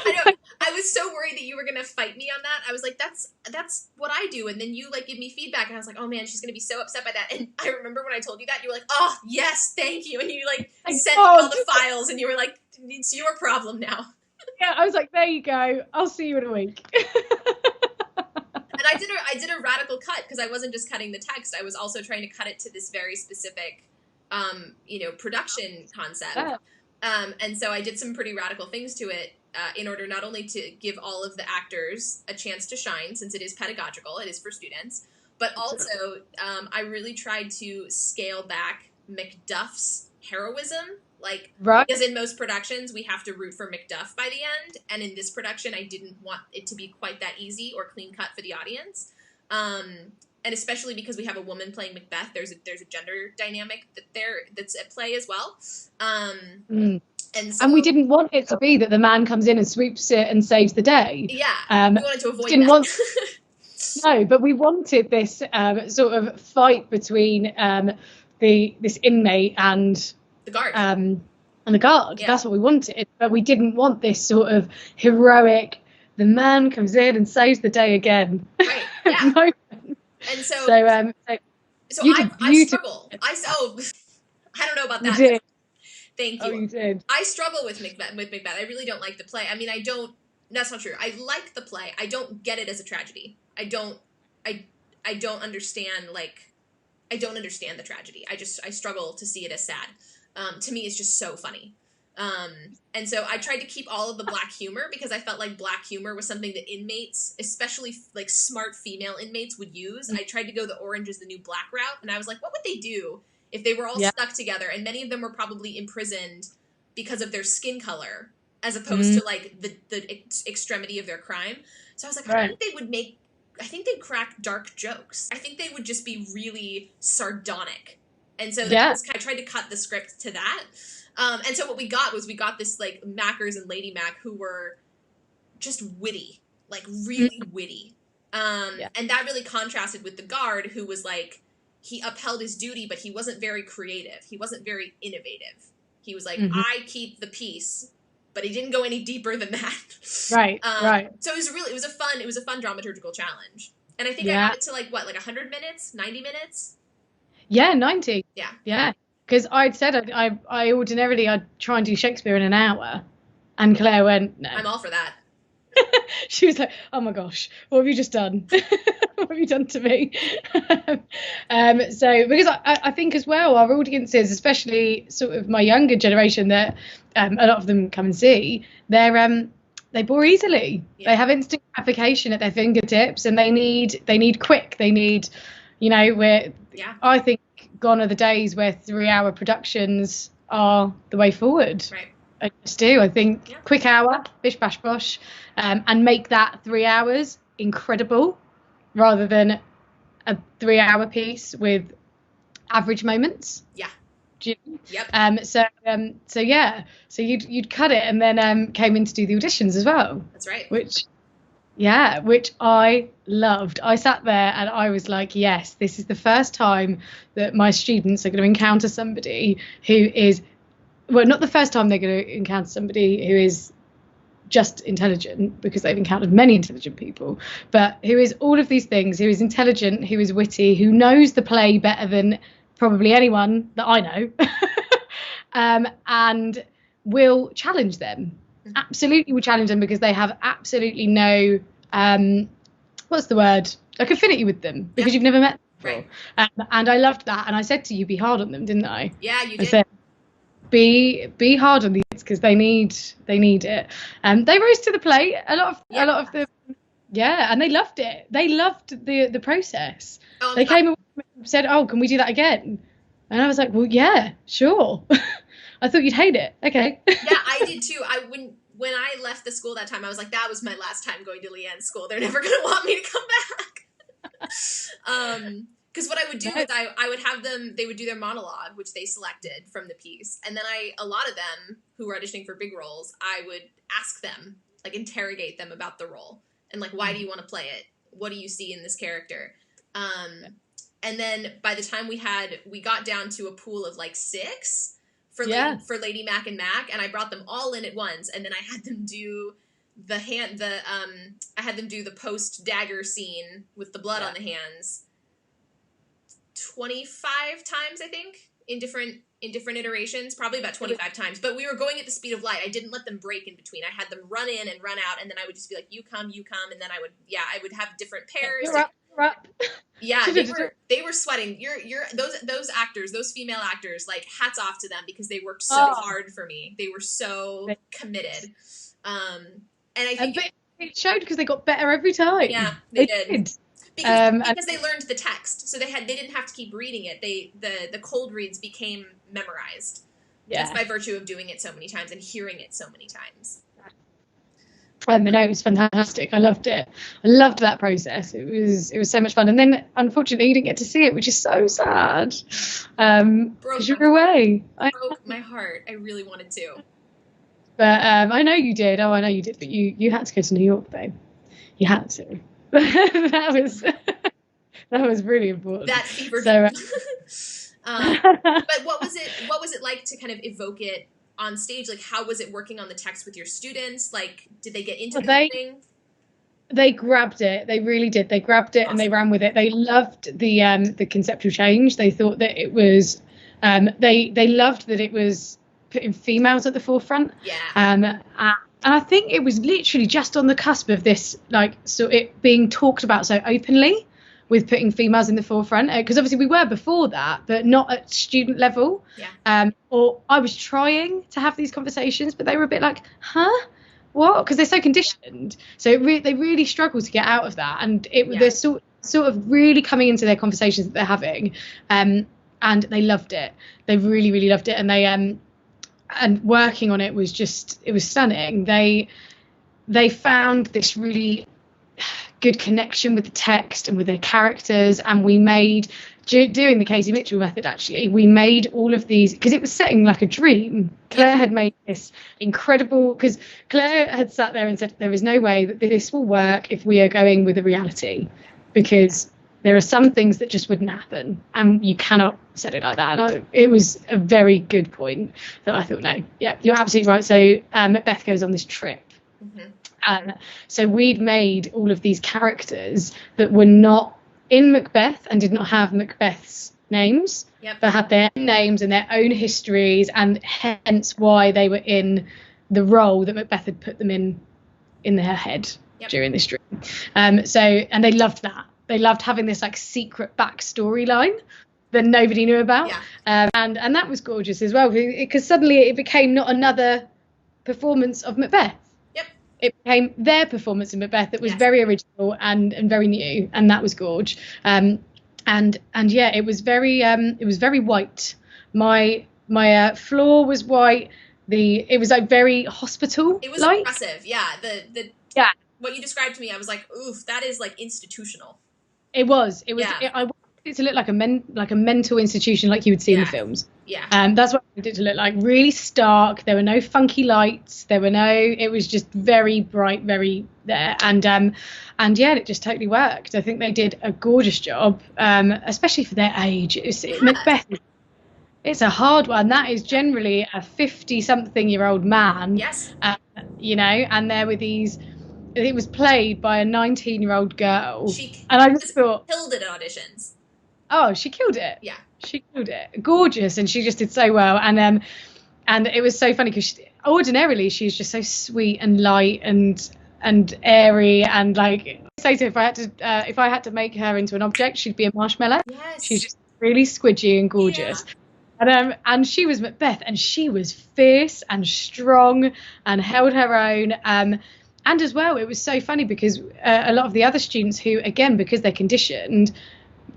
I know. I was so worried that you were gonna fight me on that. I was like, that's what I do. And then you give me feedback, and I was like, oh man, she's gonna be so upset by that. And I remember when I told you that, you were like, oh yes, thank you. And you sent me all the files, and you were like, it's your problem now.
Yeah, I was like, there you go. I'll see you in a week.
And I did a radical cut, because I wasn't just cutting the text. I was also trying to cut it to this very specific, production concept.
Yeah.
And so I did some pretty radical things to it, in order not only to give all of the actors a chance to shine, since it is pedagogical, it is for students, but also I really tried to scale back Macduff's heroism. Because in most productions, we have to root for Macduff by the end, and in this production, I didn't want it to be quite that easy or clean cut for the audience. And especially because we have a woman playing Macbeth, there's a gender dynamic that's at play as well. And
we didn't want it to be that the man comes in and sweeps it and saves the day.
Yeah, we wanted to avoid that.
No, but we wanted this sort of fight between this inmate and
the guard.
And the guard.
Yeah.
That's what we wanted. But we didn't want this sort of heroic, the man comes in and saves the day again.
Right, yeah.
moment.
And so I struggle. I don't know about that.
You did.
Thank you.
Oh, you did.
I struggle with Macbeth. I really don't like the play. I mean, that's not true. I like the play. I don't get it as a tragedy. I don't understand, I don't understand the tragedy. I struggle to see it as sad. To me, it's just so funny. And so I tried to keep all of the black humor, because I felt like black humor was something that inmates, especially smart female inmates, would use. I tried to go the orange is the new black route, and I was like, what would they do if they were all stuck together? And many of them were probably imprisoned because of their skin color, as opposed to the extremity of their crime. So I was like, I think they'd crack dark jokes. I think they would just be really sardonic. And so I tried to cut the script to that. And so what we got this Mackers and Lady Mac, who were just witty, really witty. And that really contrasted with the guard, who was he upheld his duty, but he wasn't very creative. He wasn't very innovative. He was I keep the peace, but he didn't go any deeper than that.
Right.
So it was a fun dramaturgical challenge. And I think I got it to 100 minutes, 90 minutes?
Yeah, 90.
Yeah.
Yeah. Because I'd said I ordinarily I'd try and do Shakespeare in an hour, and Claire went, no.
I'm all for that.
She was like, oh my gosh, what have you just done? What have you done to me? So because I think as well, our audiences, especially sort of my younger generation, that a lot of them come and see, they bore easily.
Yeah.
They have instant gratification at their fingertips, and they need quick. They need, I think gone are the days where 3-hour productions are the way forward.
Right.
I just do. I think quick hour, bish bash bosh, and make that 3 hours incredible, rather than a 3-hour piece with average moments.
Yeah.
Yep. So you'd cut it and then came in to do the auditions as well.
That's right.
Which I loved. I sat there and I was like, yes, this is the first time that my students are going to encounter somebody who is, well, not the first time they're going to encounter somebody who is just intelligent, because they've encountered many intelligent people, but who is all of these things, who is intelligent, who is witty, who knows the play better than probably anyone that I know, and will challenge them. Absolutely will challenge them, because they have absolutely no, what's the word? Like affinity with them, because you've never met them before. And I loved that. And I said to you, be hard on them, didn't I?
Yeah, you did.
I said, be hard on these, because they need it. They rose to the plate. A lot of them. Yeah, and they loved it. They loved the process. They came and said, "Oh, can we do that again?" And I was like, "Well, yeah, sure." I thought you'd hate it. Okay.
Yeah, I did too. When I left the school that time, I was like, that was my last time going to Leanne's school. They're never gonna want me to come back. Because what I would do is I would have them, they would do their monologue, which they selected from the piece, and then a lot of them who were auditioning for big roles, I would ask them, like interrogate them about the role, and like, why do you want to play it? What do you see in this character? And then by the time we got down to a pool of like 6 for Lady Mac and Mac, and I brought them all in at once, and then I had them do I had them do the post dagger scene with the blood on the hands 25 times, I think, in different iterations, probably about 25 times. But we were going at the speed of light. I didn't let them break in between. I had them run in and run out, and then I would just be like, you come, and then I would have different pairs.
You're up.
Yeah, they were sweating. You're those actors, those female actors, like hats off to them, because they worked so hard for me. They were so committed. And I think
it showed, because they got better every time.
Yeah, they did. Because they learned the text, so they didn't have to keep reading it. The cold reads became memorized. Yeah. Just by virtue of doing it so many times and hearing it so many times.
No, it was fantastic. I loved it. I loved that process. It was so much fun. And then, unfortunately, you didn't get to see it, which is so sad. Because you were away.
Broke my heart. I really wanted to.
But I know you did. Oh, I know you did. But you had to go to New York, babe. You had to. that was really important.
That fever. So, but what was it like to kind of evoke it on stage? Like, how was it working on the text with your students? Like, did they get into the thing?
They grabbed it. They really did. They grabbed it. Awesome. And they ran with it. They loved the conceptual change. They thought that it was they loved that it was putting females at the forefront.
Yeah.
And I think it was literally just on the cusp of this, like, so it being talked about so openly, with putting females in the forefront, because obviously we were before that, but not at student level.
Yeah.
Or I was trying to have these conversations, but they were a bit like, huh? What? Because they're so conditioned. So they really struggle to get out of that. And they're sort of really coming into their conversations that they're having. And they loved it. They really, really loved it. And they and working on it was stunning. They found this really good connection with the text and with the characters, and we made, doing the Casey Mitchell method, actually, we made all of these, because it was setting like a dream. Claire had made this incredible, because Claire had sat there and said, there is no way that this will work if we are going with a reality, because there are some things that just wouldn't happen, and you cannot set it like that. And it was a very good point that I thought, no, yeah, you're absolutely right. So Macbeth goes on this trip. Mm-hmm. So we'd made all of these characters that were not in Macbeth and did not have Macbeth's names, but had their own names and their own histories, and hence why they were in the role that Macbeth had put them in their head during this dream. And they loved that. they loved having this like secret backstory line that nobody knew about.
Yeah.
And that was gorgeous as well, because suddenly it became not another performance of Macbeth.
Yep.
It became their performance of Macbeth that was
Yes.
very original and very new, and that was gorge. And yeah, it was very white. My floor was white. It was like very hospital.
It was impressive. Yeah.
Yeah.
What you described to me, I was like, oof, that is like institutional.
It was.
Yeah.
I wanted it to look like a mental institution, like you would see in the films.
Yeah.
That's what I wanted it to look like. Really stark. There were no funky lights. It was just very bright, very there. And yeah, it just totally worked. I think they did a gorgeous job, especially for their age. Macbeth. It's a hard one. That is generally a 50-something-year-old man.
Yes.
And there were these. It was played by a 19-year-old girl.
And
I just thought,
killed it at auditions.
Oh, she killed it.
Yeah.
She killed it. Gorgeous, and she just did so well. And it was so funny because ordinarily she's just so sweet and light and airy, and like I say, so if I had to make her into an object, she'd be a marshmallow.
Yes.
She's just really squidgy and gorgeous. Yeah. And she was Macbeth, and she was fierce and strong and held her own. And as well, it was so funny because a lot of the other students who, again, because they're conditioned,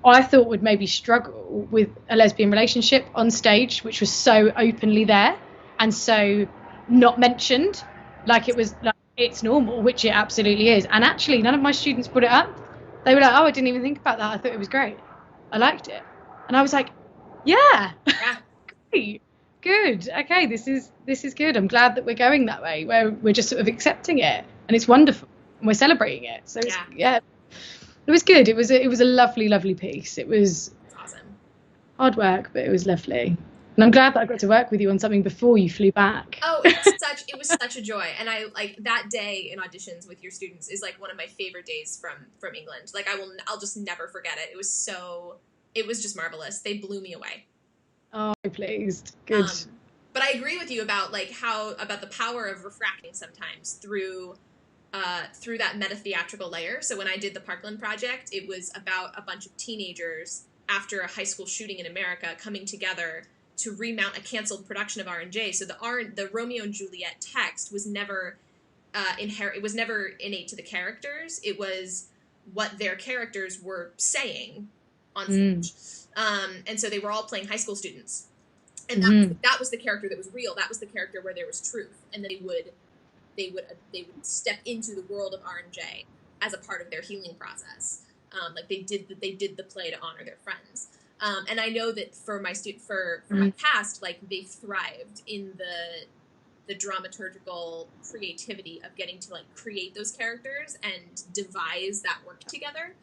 I thought would maybe struggle with a lesbian relationship on stage, which was so openly there and so not mentioned, like it was like it's normal, which it absolutely is. And actually, none of my students brought it up. They were like, "Oh, I didn't even think about that. I thought it was great. I liked it." And I was like, "Yeah, great, good. Okay, this is good. I'm glad that we're going that way, where we're just sort of accepting it, and it's wonderful, and we're celebrating it." So it was good. It was a lovely, lovely piece. It was
awesome.
Hard work, but it was lovely. And I'm glad that I got to work with you on something before you flew back.
Oh, it was such a joy. And I like that day in auditions with your students is like one of my favorite days from England. Like I'll just never forget it. It was just marvelous. They blew me away.
Oh, pleased. Good.
But I agree with you about about the power of refracting sometimes through that meta-theatrical layer. So when I did the Parkland project, it was about a bunch of teenagers after a high school shooting in America coming together to remount a canceled production of R&J. So the Romeo and Juliet text was never it was never innate to the characters. It was what their characters were saying on stage. And so they were all playing high school students. And that was the character that was real. That was the character where there was truth. And then they would step into the world of R&J as a part of their healing process. Like they did the play to honor their friends. And I know that for my my cast, like they thrived in the dramaturgical creativity of getting to like create those characters and devise that work together.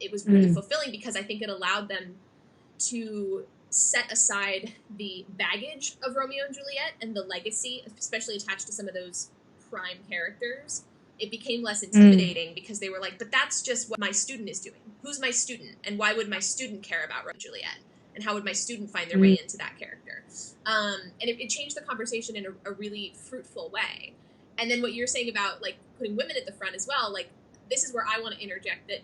It was really fulfilling because I think it allowed them to set aside the baggage of Romeo and Juliet and the legacy, especially attached to some of those prime characters. It became less intimidating because they were like, but that's just what my student is doing. Who's my student? And why would my student care about Romeo and Juliet? And how would my student find their way into that character? And it changed the conversation in a really fruitful way. And then what you're saying about like putting women at the front as well, like this is where I want to interject that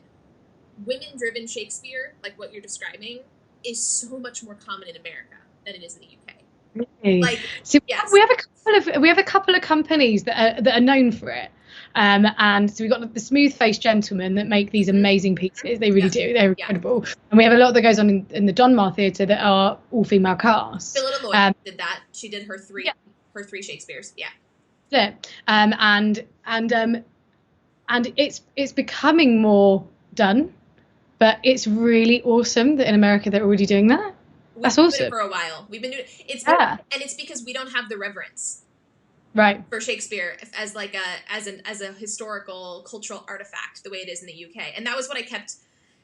women-driven Shakespeare, like what you're describing, is so much more common in America than it is in the UK.
Really?
Like,
so
yes.
we have a couple of companies that are known for it. And so we've got the smooth-faced gentlemen that make these amazing pieces. They really do. They're incredible. And we have a lot that goes on in the Donmar Theatre that are all-female casts.
Philida Lloyd did that. She did her three Shakespeares. Yeah.
Yeah. And it's becoming more done, but it's really awesome that in America they're already doing that. That's awesome.
We've been doing it for a while. We've been doing it. And it's because we don't have the reverence.
Right.
For Shakespeare as like as a historical cultural artifact the way it is in the UK. And that was what I kept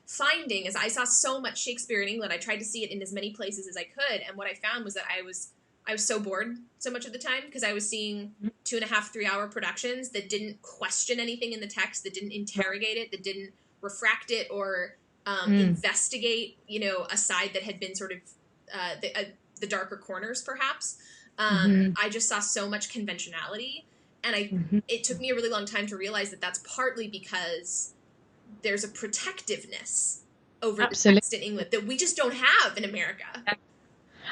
finding as I saw so much Shakespeare in England. I tried to see it in as many places as I could, and what I found was that I was so bored so much of the time because I was seeing 2.5, 3 hour productions that didn't question anything in the text, that didn't interrogate it, that didn't refract it or investigate, a side that had been sort of the darker corners perhaps. I just saw so much conventionality, and it took me a really long time to realize that that's partly because there's a protectiveness over
Absolutely.
the text in English that we just don't have in America.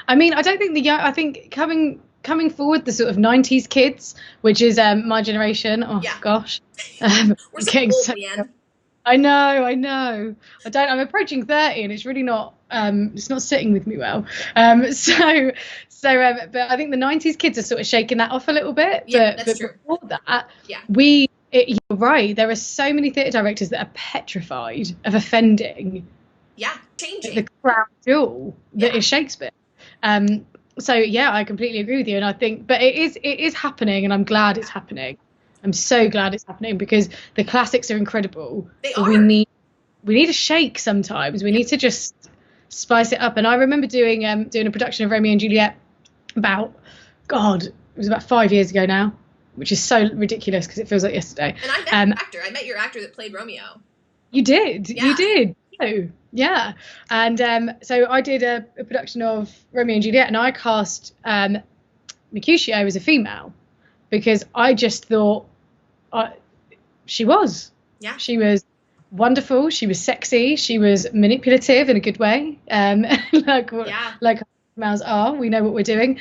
I mean, I don't think I think coming forward, the sort of 90s kids, which is my generation. Oh gosh,
we're so old, Leanne.
I know. I'm approaching 30, and it's really not. It's not sitting with me well. But I think the 90s kids are sort of shaking that off a little bit.
Yeah, that's true.
Before that, you're right. There are so many theatre directors that are petrified of offending.
Yeah, changing
the crown jewel that is Shakespeare. So yeah, I completely agree with you, and I think, but it is happening, and I'm glad it's happening. I'm so glad it's happening because the classics are incredible.
They are.
We need a shake sometimes. We need to just spice it up. And I remember doing a production of Romeo and Juliet about, God, it was about 5 years ago now, which is so ridiculous because it feels like yesterday.
And I met your actor. I met your actor that played Romeo.
You did.
Yeah.
You did. Oh, yeah. And so I did a production of Romeo and Juliet, and I cast Mercutio as a female because I just thought she was wonderful. She was sexy. She was manipulative in a good way. Like females are. We know what we're doing.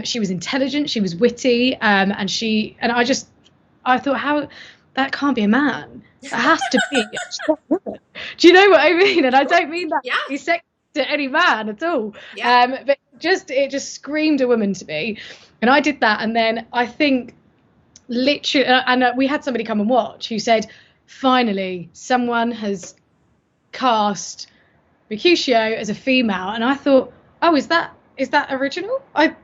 She was intelligent. She was witty. And I thought, how that can't be a man. It has to be a woman. Do you know what I mean? And I don't mean that to be sexy to any man at all. Yeah. But it just screamed a woman to me. And I did that, and then I think literally, and we had somebody come and watch who said, finally, someone has cast Mercutio as a female. And I thought, oh, is that original? I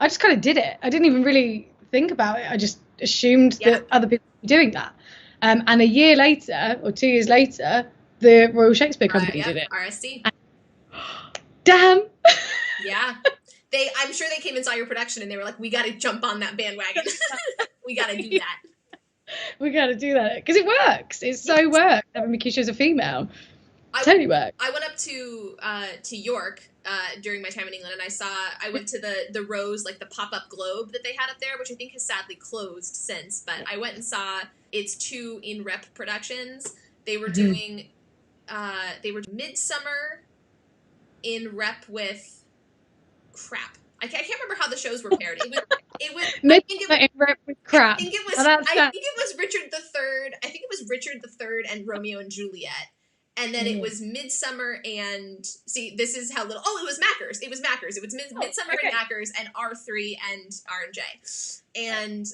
just kind of did it. I didn't even really think about it. I just assumed that other people were doing that. And a year later, or 2 years later, the Royal Shakespeare Company did it.
RSC.
Damn.
Yeah. I'm sure they came and saw your production and they were like, we got to jump on that bandwagon. We got to do that.
We got to do that because it works. It so works. Having Mercutio as a female. Totally works.
I went up to York during my time in England, and I went to the Rose, like the pop-up globe that they had up there, which I think has sadly closed since, but I went and saw its 2 in-rep productions. They were doing Midsummer in rep with crap. I can't remember how the shows were paired. It was
in rep with crap.
I think it was Richard III. I think it was Richard III and Romeo and Juliet. And then it was Midsummer and this is how little. Oh, it was Mackers. It was Midsummer and Mackers and R3 and R&J. And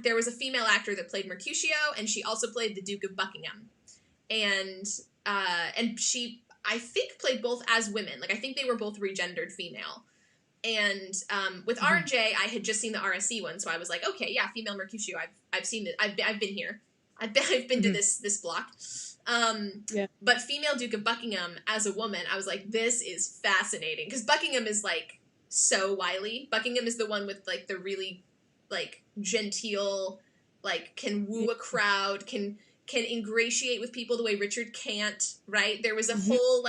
there was a female actor that played Mercutio, and she also played the Duke of Buckingham. And she, I think, played both as women. Like, I think they were both regendered female. And with R&J, I had just seen the RSC one, so I was like, okay, yeah, female Mercutio. I've seen it. I've been here. I've been to this block. But female Duke of Buckingham as a woman, I was like, this is fascinating because Buckingham is like so wily. Buckingham is the one with like the really like genteel, like can woo a crowd, can ingratiate with people the way Richard can't. Right? There was a whole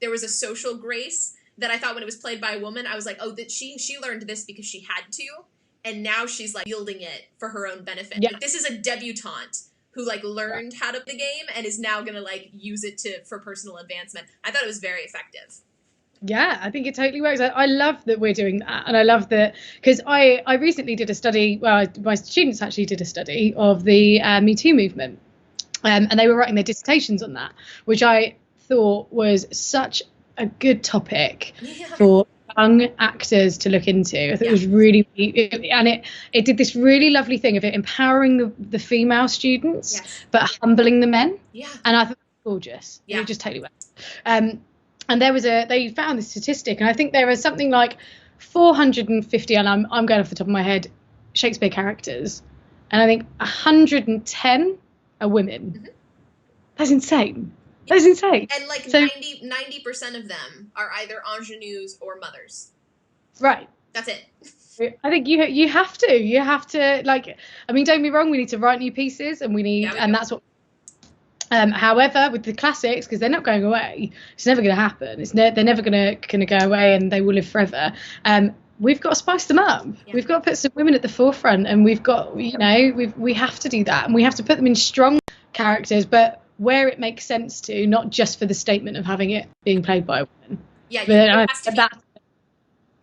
there was a social grace that I thought when it was played by a woman, I was like, oh, that she learned this because she had to, and now she's like wielding it for her own benefit. Yeah. Like, this is a debutante who like learned how to play the game and is now gonna like use it for personal advancement. I thought it was very effective.
Yeah, I think it totally works. I love that we're doing that, and I love that because I recently did a study. Well, my students actually did a study of the Me Too movement, and they were writing their dissertations on that, which I thought was such a good topic for young actors to look into. I think it was really, and it did this really lovely thing of it empowering the female students, but humbling the men. Yeah. And I thought it was gorgeous. Yeah. It just totally worked. And they found this statistic, and I think there was something like 450, and I'm going off the top of my head, Shakespeare characters, and I think 110 are women. Mm-hmm. That's insane. That is insane.
And like 90% of them are either ingenues or mothers.
Right.
That's it.
I think you have to like, I mean, don't be wrong, we need to write new pieces, and that's what however, with the classics, because they're not going away, it's never going to happen. They're never going to go away, and they will live forever. We've got to spice them up. Yeah. We've got to put some women at the forefront, and we've got, we have to do that, and we have to put them in strong characters, but where it makes sense to, not just for the statement of having it being played by a woman.
Yeah,
But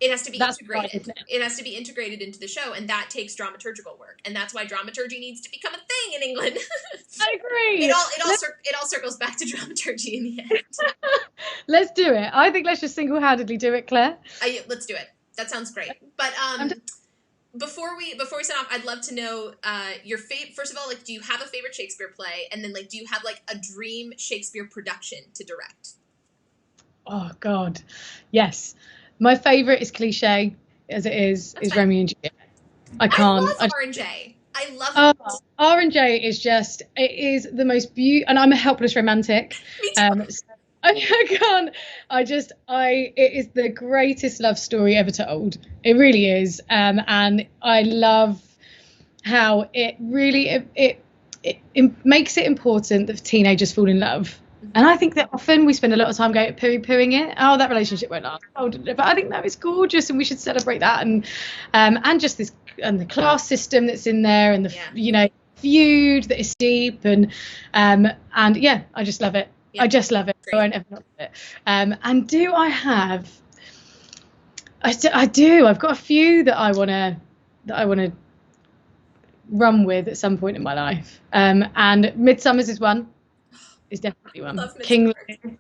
it has to be
that's
integrated.
right, isn't it?
It has to be integrated into the show, and that takes dramaturgical work, and that's why dramaturgy needs to become a thing in England.
I agree.
It all circles back to dramaturgy in the end.
Let's do it. I think let's just single-handedly do it, Claire.
Let's do it. That sounds great. But before we sign off, I'd love to know your favorite. First of all, like, do you have a favorite Shakespeare play, and then, like, do you have like a dream Shakespeare production to direct?
Oh God, yes. My favorite is cliche as it is Romeo and Juliet. I
love R&J. I love it.
R&J is just, it is the most beautiful, and I'm a helpless romantic.
Me too.
So I can't. It is the greatest love story ever told. It really is. And I love how it really it makes it important that teenagers fall in love. And I think that often we spend a lot of time going pooing it. Oh, that relationship won't last. But I think that is gorgeous, and we should celebrate that. And just this, and the class system that's in there, and the feud that is deep, and yeah, I just love it. Yeah. I just love it. Great. I won't ever not love it. And do I have? I do. I've got a few that I wanna run with at some point in my life. And Midsummer's is one. Is definitely one. King Lear.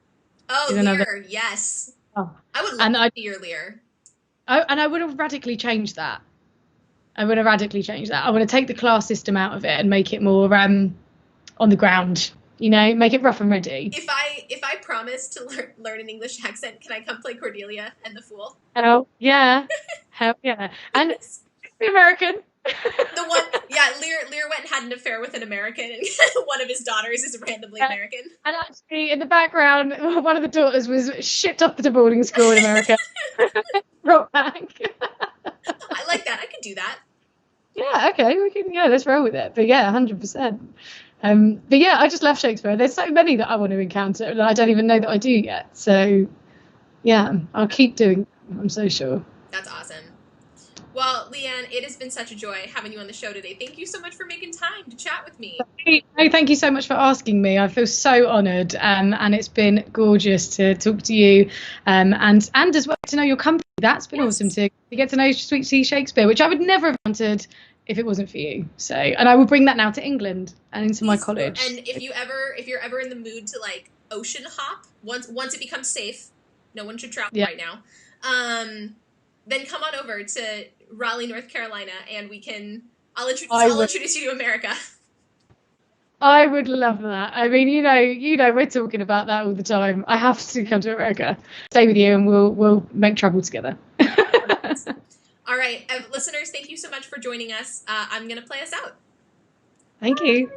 Oh, Lear, yes. Oh. I would love to see your Lear.
And I would have radically changed that. I want to take the class system out of it and make it more on the ground. Make it rough and ready.
If I promise to learn an English accent, can I come play Cordelia and the Fool?
Oh yeah, hell yeah, and the American.
The one, yeah, Lear went and had an affair with an American, and one of his daughters is randomly American. And
actually, in the background, one of the daughters was shipped off to boarding school in America. Brought back.
I like that. I could do that.
Yeah. Okay. Let's roll with it. But yeah, 100%. But yeah, I just love Shakespeare. There's so many that I want to encounter that I don't even know that I do yet. So yeah, I'll keep doing it. I'm so sure.
That's awesome. Well, Leanne, it has been such a joy having you on the show today. Thank you so much for making time to chat with me.
Hey, thank you so much for asking me. I feel so honoured, and it's been gorgeous to talk to you, and as well to know your company. That's been awesome to get to know Sweet Tea Shakespeare, which I would never have wanted if it wasn't for you. So, and I will bring that now to England and into my college.
And if you're ever in the mood to like ocean hop, once it becomes safe, no one should travel right now. Then come on over to Raleigh, North Carolina, and I'll introduce you to America.
I would love that. I mean, we're talking about that all the time. I have to come to America, stay with you, and we'll make trouble together.
All right, listeners, thank you so much for joining us. I'm gonna play us out.
Thank you.